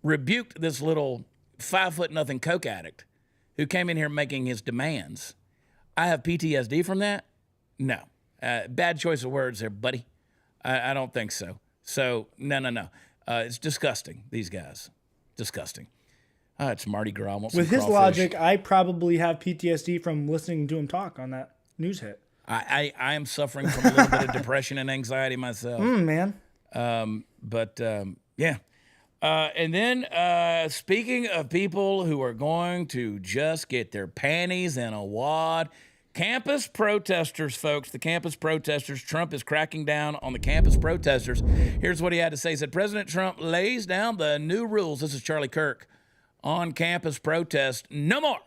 rebuked this little 5'0" coke addict who came in here making his demands. I have PTSD from that? No. Bad choice of words there, buddy. I don't think so. So, no. It's disgusting, these guys. Disgusting. It's Mardi Gras. With his logic, I probably have PTSD from listening to him talk on that news hit. I am suffering from a little bit of depression and anxiety myself. Man. Yeah. And then speaking of people who are going to just get their panties in a wad, campus protesters, folks, the campus protesters. Trump is cracking down on the campus protesters. Here's what he had to say. He said, President Trump lays down the new rules. This is Charlie Kirk on campus protest. No more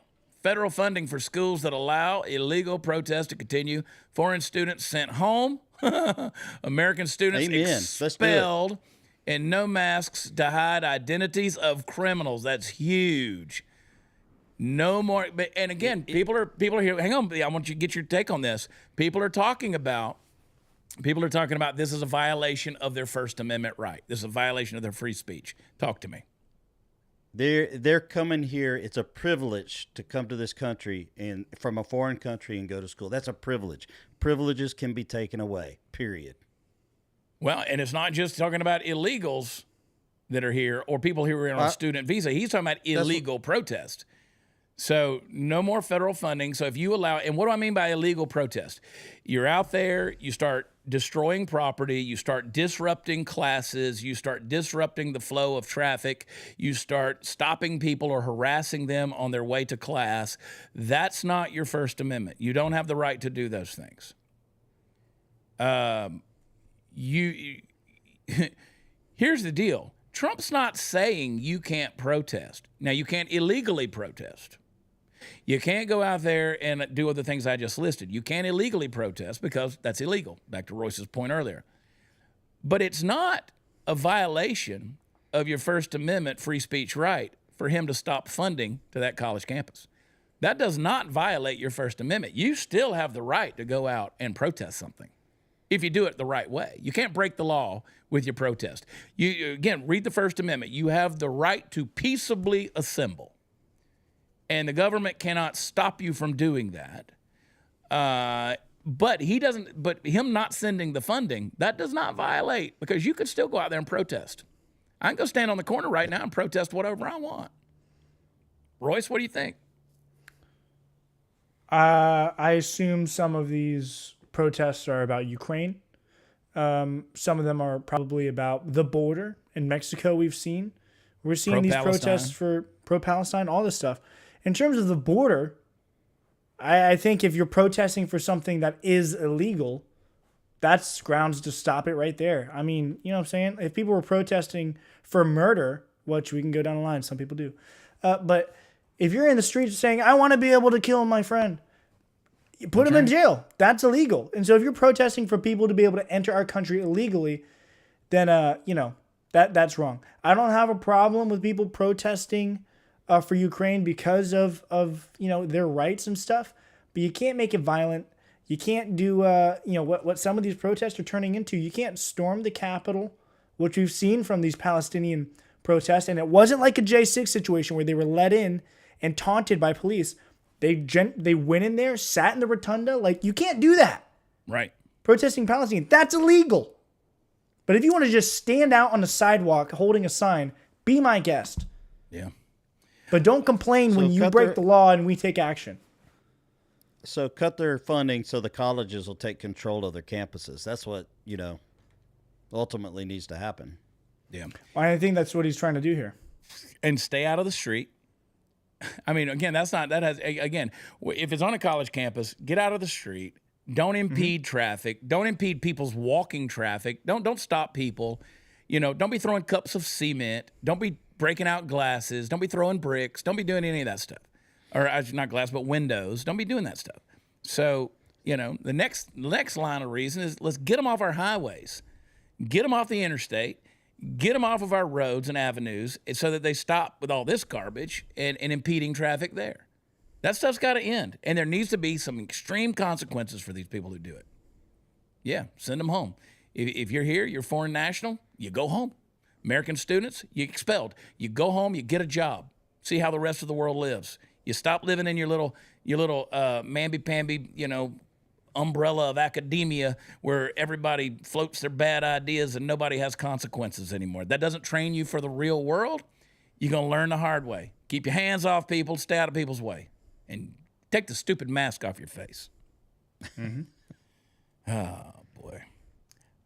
federal funding for schools that allow illegal protests to continue. Foreign students sent home. American students expelled. And no masks to hide identities of criminals. That's huge. No more. And again, people are here. Hang on, I want you to get your take on this. People are talking about this is a violation of their First Amendment right. This is a violation of their free speech. Talk to me. They're coming here. It's a privilege to come to this country and from a foreign country and go to school. That's a privilege. Privileges can be taken away. Period. Well, and it's not just talking about illegals that are here or people who are on a student visa. He's talking about illegal protest. So no more federal funding. So if you allow, and what do I mean by illegal protest? You're out there, you start destroying property, you start disrupting classes, you start disrupting the flow of traffic, you start stopping people or harassing them on their way to class. That's not your First Amendment. You don't have the right to do those things. Here's the deal. Trump's not saying you can't protest. Now, you can't illegally protest. You can't go out there and do other things I just listed. You can't illegally protest because that's illegal, back to Royce's point earlier. But it's not a violation of your First Amendment free speech right for him to stop funding to that college campus. That does not violate your First Amendment. You still have the right to go out and protest something if you do it the right way. You can't break the law with your protest. You again, read the First Amendment. You have the right to peaceably assemble. And the government cannot stop you from doing that. But him not sending the funding, that does not violate, because you could still go out there and protest. I can go stand on the corner right now and protest whatever I want. Royce, what do you think? I assume some of these protests are about Ukraine. Some of them are probably about the border in Mexico. We're seeing these protests for pro-Palestine, all this stuff. In terms of the border, I think if you're protesting for something that is illegal, that's grounds to stop it right there. I mean, you know what I'm saying? If people were protesting for murder, which we can go down the line, some people do. But if you're in the streets saying, I want to be able to kill my friend, you put him in jail. That's illegal. And so if you're protesting for people to be able to enter our country illegally, then, that's wrong. I don't have a problem with people protesting for Ukraine because of their rights and stuff, but you can't make it violent. You can't do what some of these protests are turning into. You can't storm the Capitol, which we've seen from these Palestinian protests, and it wasn't like a J6 situation where they were let in and taunted by police. They went in there, sat in the rotunda. Like, you can't do that. Right. Protesting Palestine, that's illegal. But if you want to just stand out on the sidewalk holding a sign, be my guest. Yeah. But don't complain when you break the law and we take action. So cut their funding so the colleges will take control of their campuses. That's what, ultimately needs to happen. Yeah. I think that's what he's trying to do here. And stay out of the street. I mean, again, if it's on a college campus, get out of the street. Don't impede traffic. Don't impede people's walking traffic. Don't stop people. Don't be throwing cups of cement. Don't be breaking out glasses. Don't be throwing bricks. Don't be doing any of that stuff. Or not glass, but windows. Don't be doing that stuff. So, the next line of reason is let's get them off our highways. Get them off the interstate. Get them off of our roads and avenues so that they stop with all this garbage and impeding traffic there. That stuff's got to end. And there needs to be some extreme consequences for these people who do it. Yeah, send them home. If you're here, you're foreign national, you go home. American students, you expelled. You go home, you get a job. See how the rest of the world lives. You stop living in your little mamby-pamby, umbrella of academia where everybody floats their bad ideas and nobody has consequences anymore. That doesn't train you for the real world. You're going to learn the hard way. Keep your hands off people, stay out of people's way, and take the stupid mask off your face. Mm-hmm. Oh, boy.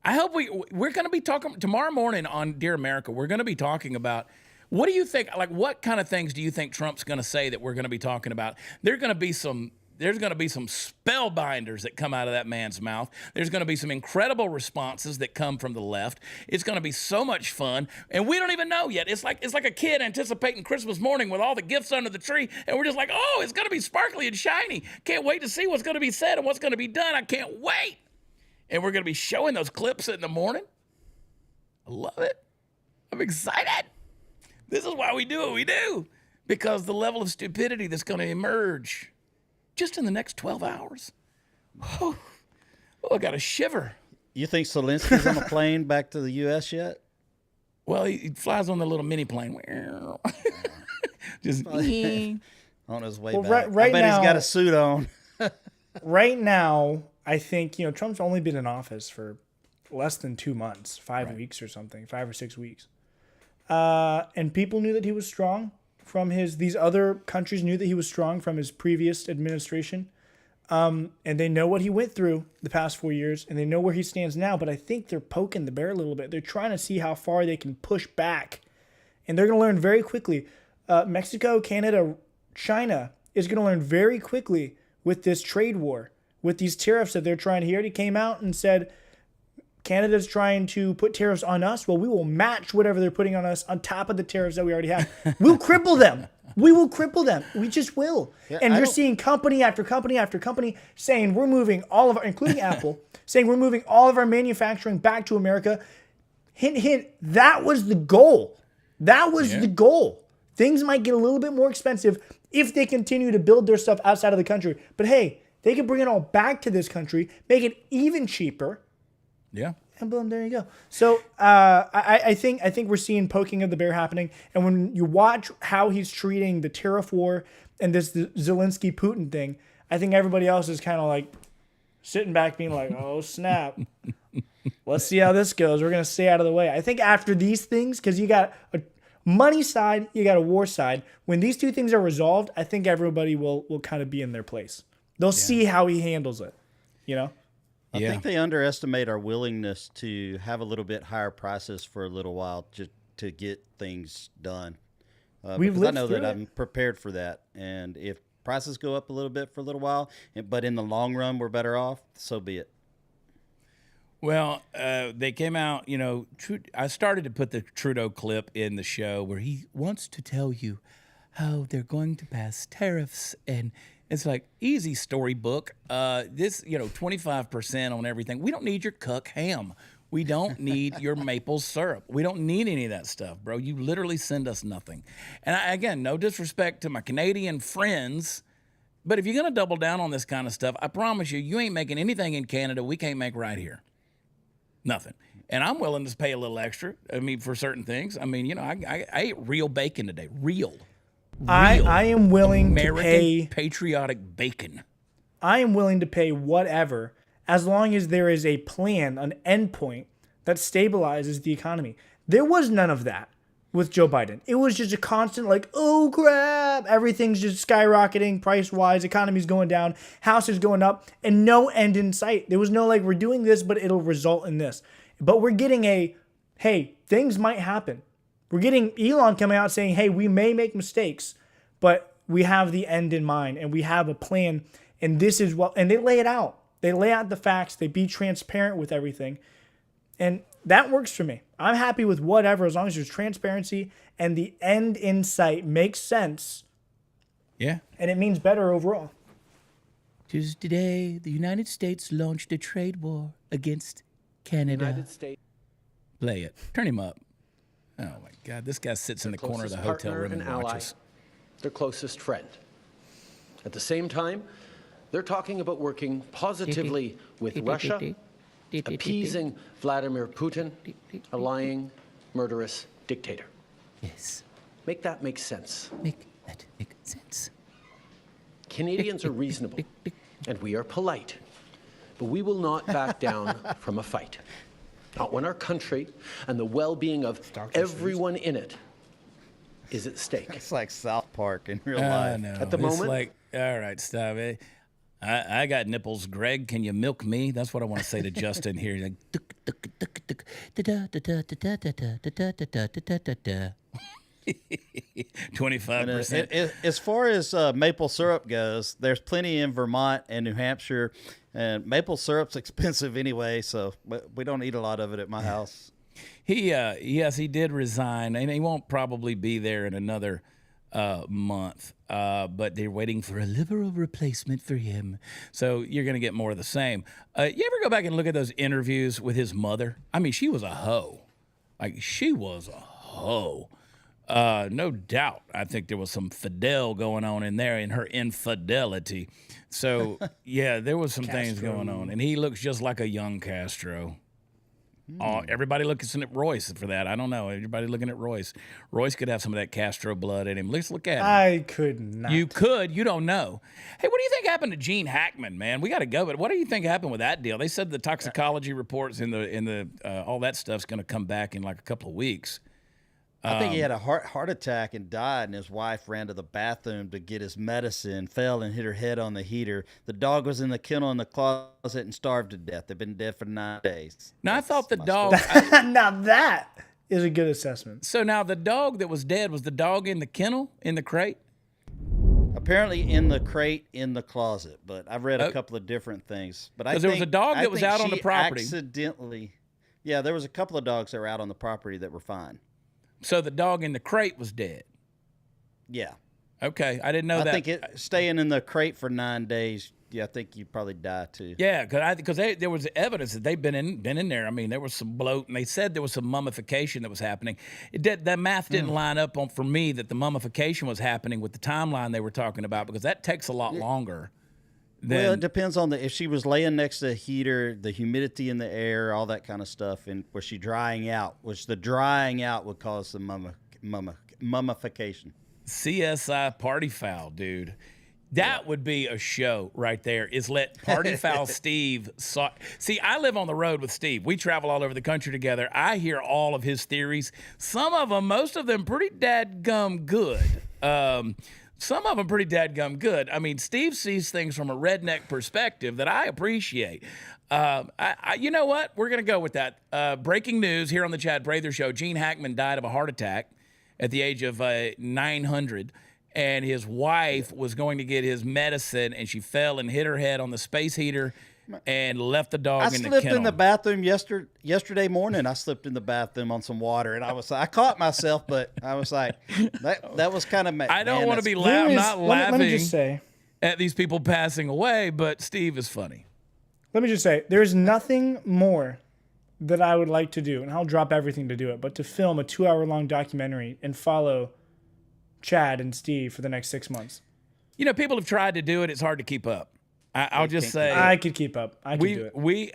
I hope we're going to be talking tomorrow morning on Dear America. We're going to be talking about what do you think, like what kind of things do you think Trump's going to say that we're going to be talking about? There's going to be some spellbinders that come out of that man's mouth. There's going to be some incredible responses that come from the left. It's going to be so much fun, and we don't even know yet. It's like a kid anticipating Christmas morning with all the gifts under the tree, and we're just like, oh, it's going to be sparkly and shiny. Can't wait to see what's going to be said and what's going to be done. I can't wait. And we're going to be showing those clips in the morning. I love it. I'm excited. This is why we do what we do, because the level of stupidity that's going to emerge just in the next 12 hours. Oh, I got a shiver. You think Zelensky's on a plane back to the U.S. yet? Well, he flies on the little mini plane. Just on his way back. Right I bet now, he's got a suit on. Right now, I think, Trump's only been in office for less than 2 months, 5 weeks or something, 5 or 6 weeks. And people knew that he was strong from these other countries knew that he was strong from his previous administration. And they know what he went through the past 4 years, and they know where he stands now. But I think they're poking the bear a little bit. They're trying to see how far they can push back. And they're going to learn very quickly. Mexico, Canada, China is going to learn very quickly with this trade war, with these tariffs that they're trying. He already came out and said, Canada's trying to put tariffs on us. Well, we will match whatever they're putting on us on top of the tariffs that we already have. We'll cripple them. We will cripple them. We just will. Yeah, and you're seeing company after company after company saying we're moving all of our, including Apple, saying we're moving all of our manufacturing back to America. Hint, hint, that was the goal. That was the goal. Things might get a little bit more expensive if they continue to build their stuff outside of the country. But hey, they can bring it all back to this country, make it even cheaper. Yeah. And boom, there you go. So I think we're seeing poking of the bear happening. And when you watch how he's treating the tariff war and this Zelensky Putin thing, I think everybody else is kind of like sitting back being like, oh, snap. Let's see how this goes. We're going to stay out of the way. I think after these things, because you got a money side, you got a war side. When these two things are resolved, I think everybody will kind of be in their place. They'll see how he handles it, I think they underestimate our willingness to have a little bit higher prices for a little while just to get things done. Because I know that I'm prepared for that. And if prices go up a little bit for a little while, but in the long run we're better off, so be it. Well, they came out, I started to put the Trudeau clip in the show where he wants to tell you how they're going to pass tariffs, and it's like, easy storybook. This, 25% on everything. We don't need your cuck ham. We don't need your maple syrup. We don't need any of that stuff, bro. You literally send us nothing. And again, no disrespect to my Canadian friends, but if you're going to double down on this kind of stuff, I promise you ain't making anything in Canada we can't make right here. Nothing. And I'm willing to pay a little extra, for certain things. I ate real bacon today. Real. I am willing American to pay patriotic bacon. I am willing to pay whatever, as long as there is a plan, an endpoint that stabilizes the economy. There was none of that with Joe Biden. It was just a constant oh crap, everything's just skyrocketing price-wise, economy's going down, house is going up, and no end in sight. There was no we're doing this, but it'll result in this. But we're getting hey, things might happen. We're getting Elon coming out saying, hey, we may make mistakes, but we have the end in mind and we have a plan, and this is and they lay it out. They lay out the facts. They be transparent with everything. And that works for me. I'm happy with whatever as long as there's transparency and the end in sight makes sense. Yeah. And it means better overall. Today, the United States launched a trade war against Canada. United States. Play it. Turn him up. Oh, my God. This guy sits in the corner of the hotel room and watches. Their closest friend. At the same time, they're talking about working positively with Russia, appeasing Vladimir Putin, a lying, murderous dictator. Yes. Make that make sense. Make that make sense. Canadians are reasonable, and we are polite, but we will not back down from a fight. Not when our country and the well-being of everyone in it is at stake. It's like South Park in real life. No. At the moment, like, all right, stop it. I got nipples. Greg, can you milk me? That's what I want to say to Justin here. Like, 25%. As far as maple syrup goes, there's plenty in Vermont and New Hampshire, and maple syrup's expensive anyway, so we don't eat a lot of it at my house. Yes, he did resign, and he won't probably be there in another month. But they're waiting for a liberal replacement for him. So you're going to get more of the same. You ever go back and look at those interviews with his mother? I mean, she was a hoe. Like, she was a hoe. No doubt. I think there was some Fidel going on in there in her infidelity. So, yeah, there was some things going on. And he looks just like a young Castro. Everybody looking at Royce for that. I don't know. Everybody looking at Royce. Royce could have some of that Castro blood in him. Let's look at him. I could not. You could. You don't know. Hey, what do you think happened to Gene Hackman, man? We got to go. But what do you think happened with that deal? They said the toxicology reports in the all that stuff's going to come back in like a couple of weeks. I think he had a heart attack and died, and his wife ran to the bathroom to get his medicine, fell and hit her head on the heater. The dog was in the kennel in the closet and starved to death. They've been dead for 9 days. Now, I thought the dog... Now that is a good assessment. So now the dog that was dead, was the dog in the kennel, in the crate? Apparently in the crate in the closet, but I've read a couple of different things. But I think there was a dog that was out on the property. Yeah, there was a couple of dogs that were out on the property that were fine. So the dog in the crate was dead. Yeah. Okay, I didn't know that. I think staying in the crate for 9 days. Yeah, I think you probably die too. Yeah, because there was evidence that they've been in there. I mean, there was some bloat, and they said there was some mummification that was happening. That math didn't line up for me that the mummification was happening with the timeline they were talking about, because that takes a lot longer. Well, it depends on if she was laying next to a heater, the humidity in the air, all that kind of stuff, and was she drying out? Which the drying out would cause the mummification. CSI Party Foul, dude. That would be a show right there, is let Party Foul Steve... See, I live on the road with Steve. We travel all over the country together. I hear all of his theories. Some of them, most of them, pretty dadgum good. Some of them pretty dadgum good. I mean, Steve sees things from a redneck perspective that I appreciate. You know what? We're going to go with that. Breaking news here on the Chad Prather Show. Gene Hackman died of a heart attack at the age of 900, and his wife was going to get his medicine, and she fell and hit her head on the space heater and left the dog in the kennel. I slipped in the bathroom yesterday morning. I slipped in the bathroom on some water, and I caught myself, but I was like, that was kind of. I don't want to be laughing let me just say, at these people passing away, but Steve is funny. Let me just say, there's nothing more that I would like to do, and I'll drop everything to do it, but to film a 2-hour-long documentary and follow Chad and Steve for the next 6 months. You know, people have tried to do it. It's hard to keep up. I'll just say I could keep up. I could do it.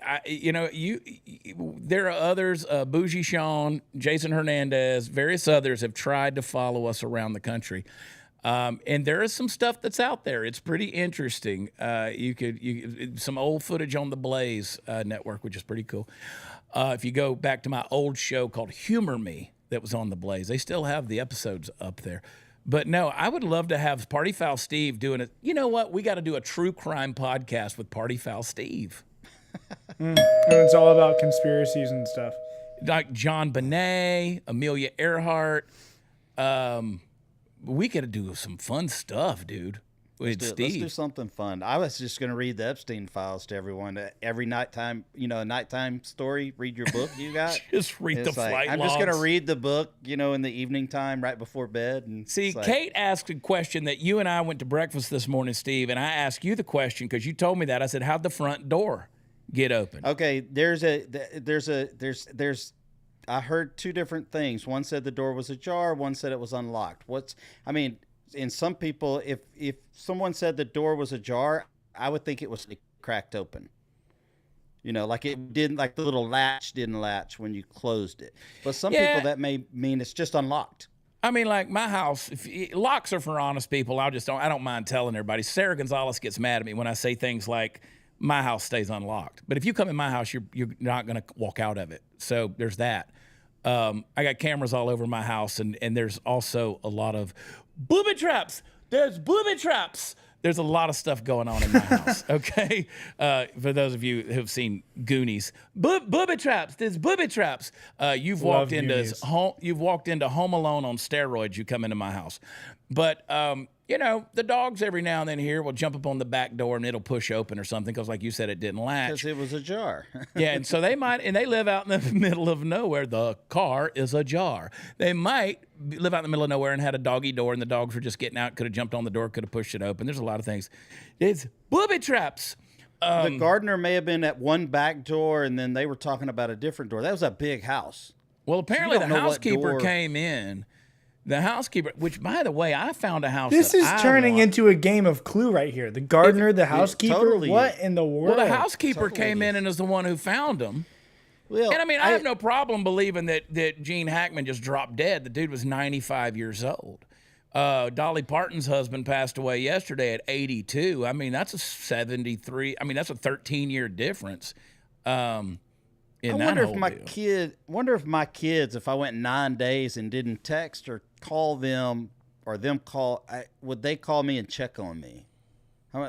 There are others. Bougie Sean, Jason Hernandez, various others have tried to follow us around the country, and there is some stuff that's out there. It's pretty interesting. Some old footage on the Blaze network, which is pretty cool. If you go back to my old show called Humor Me, that was on the Blaze, they still have the episodes up there. But no, I would love to have Party Foul Steve doing it. You know what? We got to do a true crime podcast with Party Foul Steve. And it's all about conspiracies and stuff. Like John Bonet, Amelia Earhart. We got to do some fun stuff, dude. with Let's Steve. do something fun. I was just going to read the Epstein files to everyone every nighttime, nighttime story. Read your book you got. Just read the flight I'm logs. just going to read the book, in the evening time right before bed. And See, Kate asked a question that you and I went to breakfast this morning, Steve, and I asked you the question because you told me that. I said, how'd the front door get open? Okay, I heard two different things. One said the door was ajar. One said it was unlocked. In some people, if someone said the door was ajar, I would think it was cracked open. Like it didn't, like the little latch didn't latch when you closed it. But some people that may mean it's just unlocked. I mean, like my house, locks are for honest people. I don't mind telling everybody. Sarah Gonzalez gets mad at me when I say things like, my house stays unlocked. But if you come in my house, you're not going to walk out of it. So there's that. I got cameras all over my house, and there's also a lot of booby traps. There's booby traps. There's a lot of stuff going on in my house, okay? For those of you who've seen Goonies, booby traps. There's booby traps. You've walked into Home Alone on steroids. You come into my house, but the dogs every now and then here will jump up on the back door and it'll push open or something because, like you said, it didn't latch. Because it was ajar. Yeah, and so they live out in the middle of nowhere. The car is ajar. They might live out in the middle of nowhere and had a doggy door and the dogs were just getting out, could have jumped on the door, could have pushed it open. There's a lot of things. It's booby traps. The gardener may have been at one back door and then they were talking about a different door. That was a big house. Well, apparently the housekeeper came in. The housekeeper, which, by the way, I found a house. This is turning into a game of Clue right here. The gardener, the housekeeper. Totally. What in the world? Well, the housekeeper came in and is the one who found them. Well, and I have no problem believing that Gene Hackman just dropped dead. The dude was 95 years old. Dolly Parton's husband passed away yesterday at 82. I mean, that's a 73. I mean, that's a 13-year difference. I wonder if my kids, if I went 9 days and didn't text or call them, or them call, would they call me and check on me?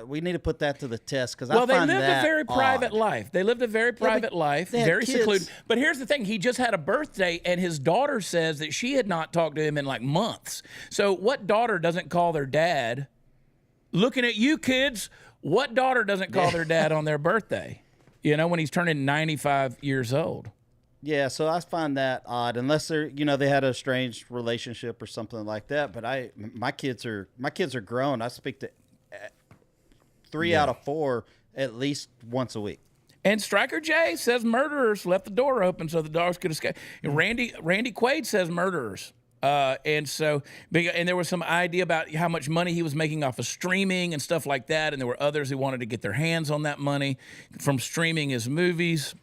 We need to put that to the test because I find that they lived a very private life. They lived a very private life, very secluded. But here's the thing: he just had a birthday, and his daughter says that she had not talked to him in like months. So, what daughter doesn't call their dad? Looking at you, kids. What daughter doesn't call their dad on their birthday? When he's turning 95 years old. Yeah, so I find that odd, unless they're, they had a strange relationship or something like that. But my kids are grown. I speak to 3 out of 4 at least once a week. And Striker J says murderers left the door open so the dogs could escape. And Randy Quaid says murderers. And there was some idea about how much money he was making off of streaming and stuff like that. And there were others who wanted to get their hands on that money from streaming his movies.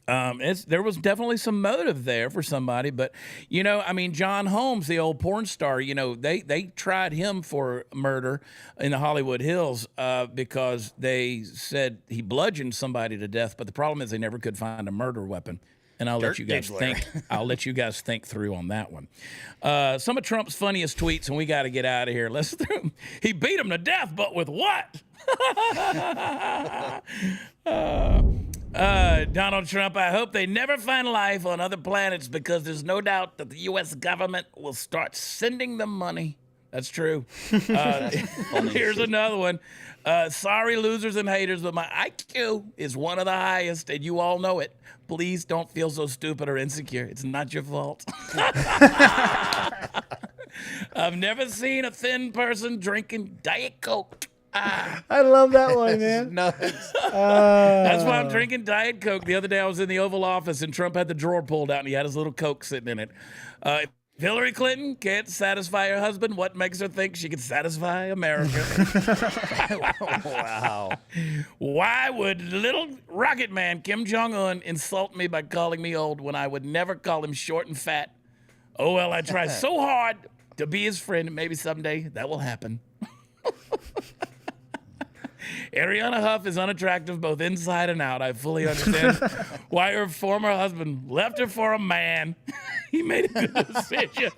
There was definitely some motive there for somebody, but John Holmes, the old porn star, they tried him for murder in the Hollywood Hills because they said he bludgeoned somebody to death. But the problem is they never could find a murder weapon. And I'll let you guys think. I'll let you guys think through on that one. Some of Trump's funniest tweets, and we got to get out of here. Let's through. He beat him to death, but with what? Donald Trump, I hope they never find life on other planets because there's no doubt that the U.S. government will start sending them money. That's true. Here's another one. Sorry, losers and haters, but my IQ is one of the highest, and you all know it. Please don't feel so stupid or insecure. It's not your fault. I've never seen a thin person drinking Diet Coke. I love that one, man. Nuts. That's why I'm drinking Diet Coke. The other day I was in the Oval Office and Trump had the drawer pulled out and he had his little Coke sitting in it. If Hillary Clinton can't satisfy her husband, what makes her think she can satisfy America? Wow. Why would little rocket man Kim Jong-un insult me by calling me old when I would never call him short and fat? Oh, well, I try so hard to be his friend. Maybe someday that will happen. Ariana Huff is unattractive both inside and out. I fully understand why her former husband left her for a man. He made a good decision.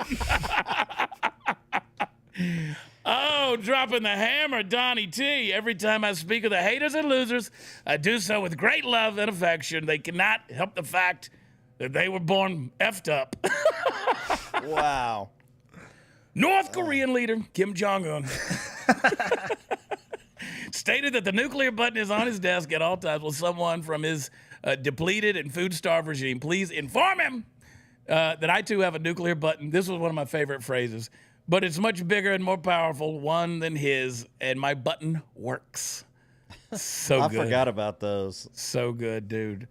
Oh, dropping the hammer, Donnie T. Every time I speak of the haters and losers, I do so with great love and affection. They cannot help the fact that they were born effed up. Wow. North Korean leader Kim Jong-un. stated that the nuclear button is on his desk at all times. Will someone from his depleted and food-starved regime please inform him that I too have a nuclear button? This was one of my favorite phrases. But it's much bigger and more powerful one than his, and my button works. So good. I forgot about those. So good, dude.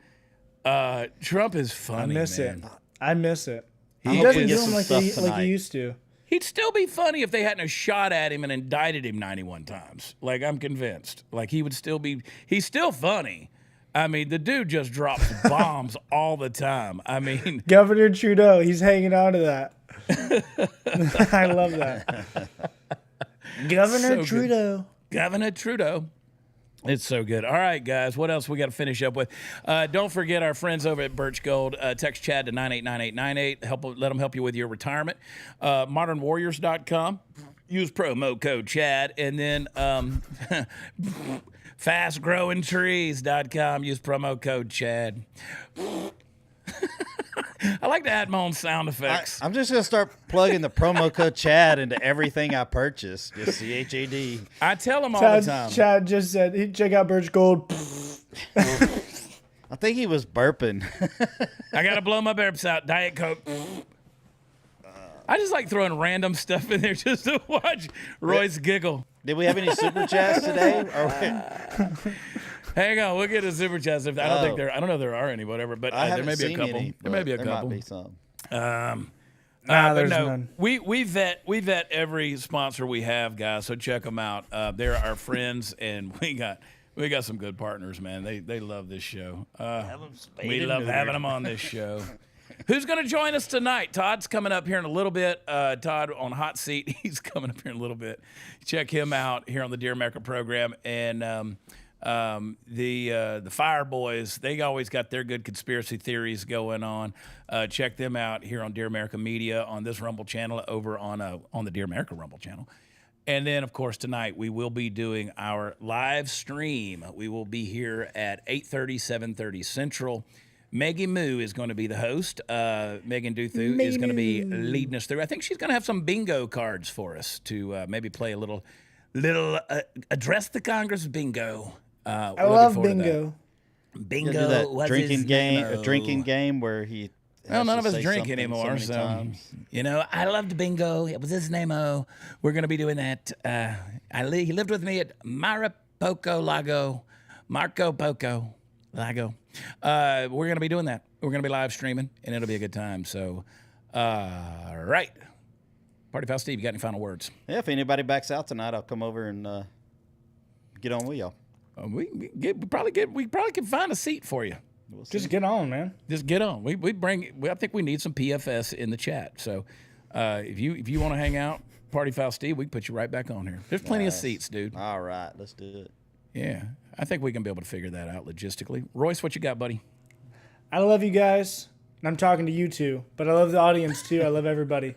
Trump is funny, I miss it. He He doesn't do them like he used to. He'd still be funny if they hadn't have shot at him and indicted him 91 times. Like, I'm convinced. Like, he would still be, he's still funny. I mean, the dude just drops bombs all the time. I mean, Governor Trudeau, he's hanging on to that. I love that. Governor Trudeau. Governor Trudeau. It's so good. All right, guys, what else we got to finish up with? Don't forget our friends over at Birch Gold. Text Chad to 989898. Let them help you with your retirement. ModernWarriors.com. Use promo code Chad. And then FastGrowingTrees.com. Use promo code Chad. I like to add my own sound effects. I'm just going to start plugging the promo code Chad into everything I purchase. Just CHAD. I tell them all the time. Chad just said, check out Birch Gold. I think he was burping. I got to blow my burps out. Diet Coke. I just like throwing random stuff in there just to watch Royce giggle. Did we have any super chats today? Hang on, we'll get a super chat. I don't know if there are any, whatever, but there may be a couple. There may be a couple. Might be some. There's none. We vet every sponsor we have, guys. So check them out. They're our friends, and we got some good partners, man. They love this show. We love having them on this show. Who's going to join us tonight? Todd's coming up here in a little bit. Todd on Hot Seat. He's coming up here in a little bit. Check him out here on the Dear America program, and the Fire Boys, they always got their good conspiracy theories going on. Check them out here on Dear America Media on this Rumble channel over on the Dear America Rumble channel. And then, of course, tonight we will be doing our live stream. We will be here at 8:30, 7:30 Central. Maggie Moo is going to be the host. Megan Duthu is going to be leading us through. I think she's going to have some bingo cards for us to maybe play a little address the Congress bingo. I love bingo. Bingo that drinking game where he. Well, none of us drink anymore, so you know. I loved bingo. It was his name-o. We're going to be doing that. He lived with me at Marco Poco Lago. We're going to be doing that. We're going to be live streaming, and it'll be a good time. So, right. Party Foul Steve, you got any final words? Yeah, if anybody backs out tonight, I'll come over and get on with y'all. We probably can find a seat for you. Just get on, man. Just get on. I think we need some PFS in the chat. So, if you want to hang out, Party Foul Steve, we can put you right back on here. There's plenty of seats, dude. All right, let's do it. Yeah, I think we can be able to figure that out logistically. Royce, what you got, buddy? I love you guys, and I'm talking to you two, but I love the audience too. I love everybody.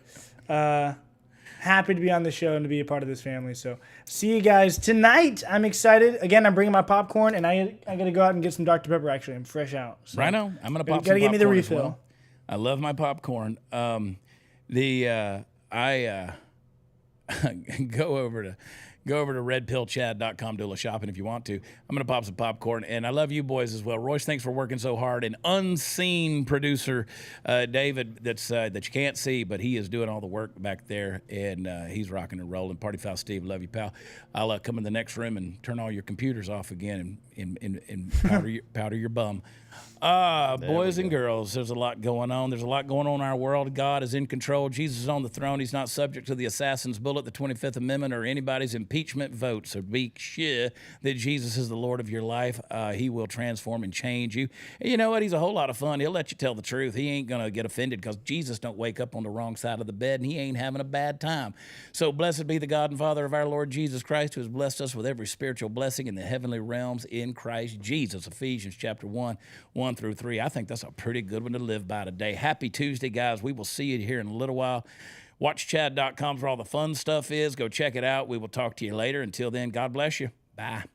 Happy to be on the show and to be a part of this family. So see you guys tonight. I'm excited. Again, I'm bringing my popcorn, and I got to go out and get some Dr. Pepper. Actually, I'm fresh out. So right on. I'm gonna pop. Gotta give me the refill. Well. I love my popcorn. I go over to redpillchad.com, do a little shopping if you want to. I'm going to pop some popcorn. And I love you boys as well. Royce, thanks for working so hard. And unseen producer, David, that you can't see, but he is doing all the work back there. And he's rocking and rolling. Party Foul Steve, love you, pal. I'll come in the next room and turn all your computers off again and powder your bum. Boys and girls, there's a lot going on. There's a lot going on in our world. God is in control. Jesus is on the throne. He's not subject to the assassin's bullet, the 25th Amendment, or anybody's impeachment vote. So be sure that Jesus is the Lord of your life. He will transform and change you. And you know what? He's a whole lot of fun. He'll let you tell the truth. He ain't going to get offended because Jesus don't wake up on the wrong side of the bed, and he ain't having a bad time. So blessed be the God and Father of our Lord Jesus Christ, who has blessed us with every spiritual blessing in the heavenly realms in Christ Jesus. Ephesians chapter 1 through 3. I think that's a pretty good one to live by today. Happy Tuesday, guys. We will see you here in a little while. WatchChad.com is where all the fun stuff is. Go check it out. We will talk to you later. Until then, God bless you. Bye.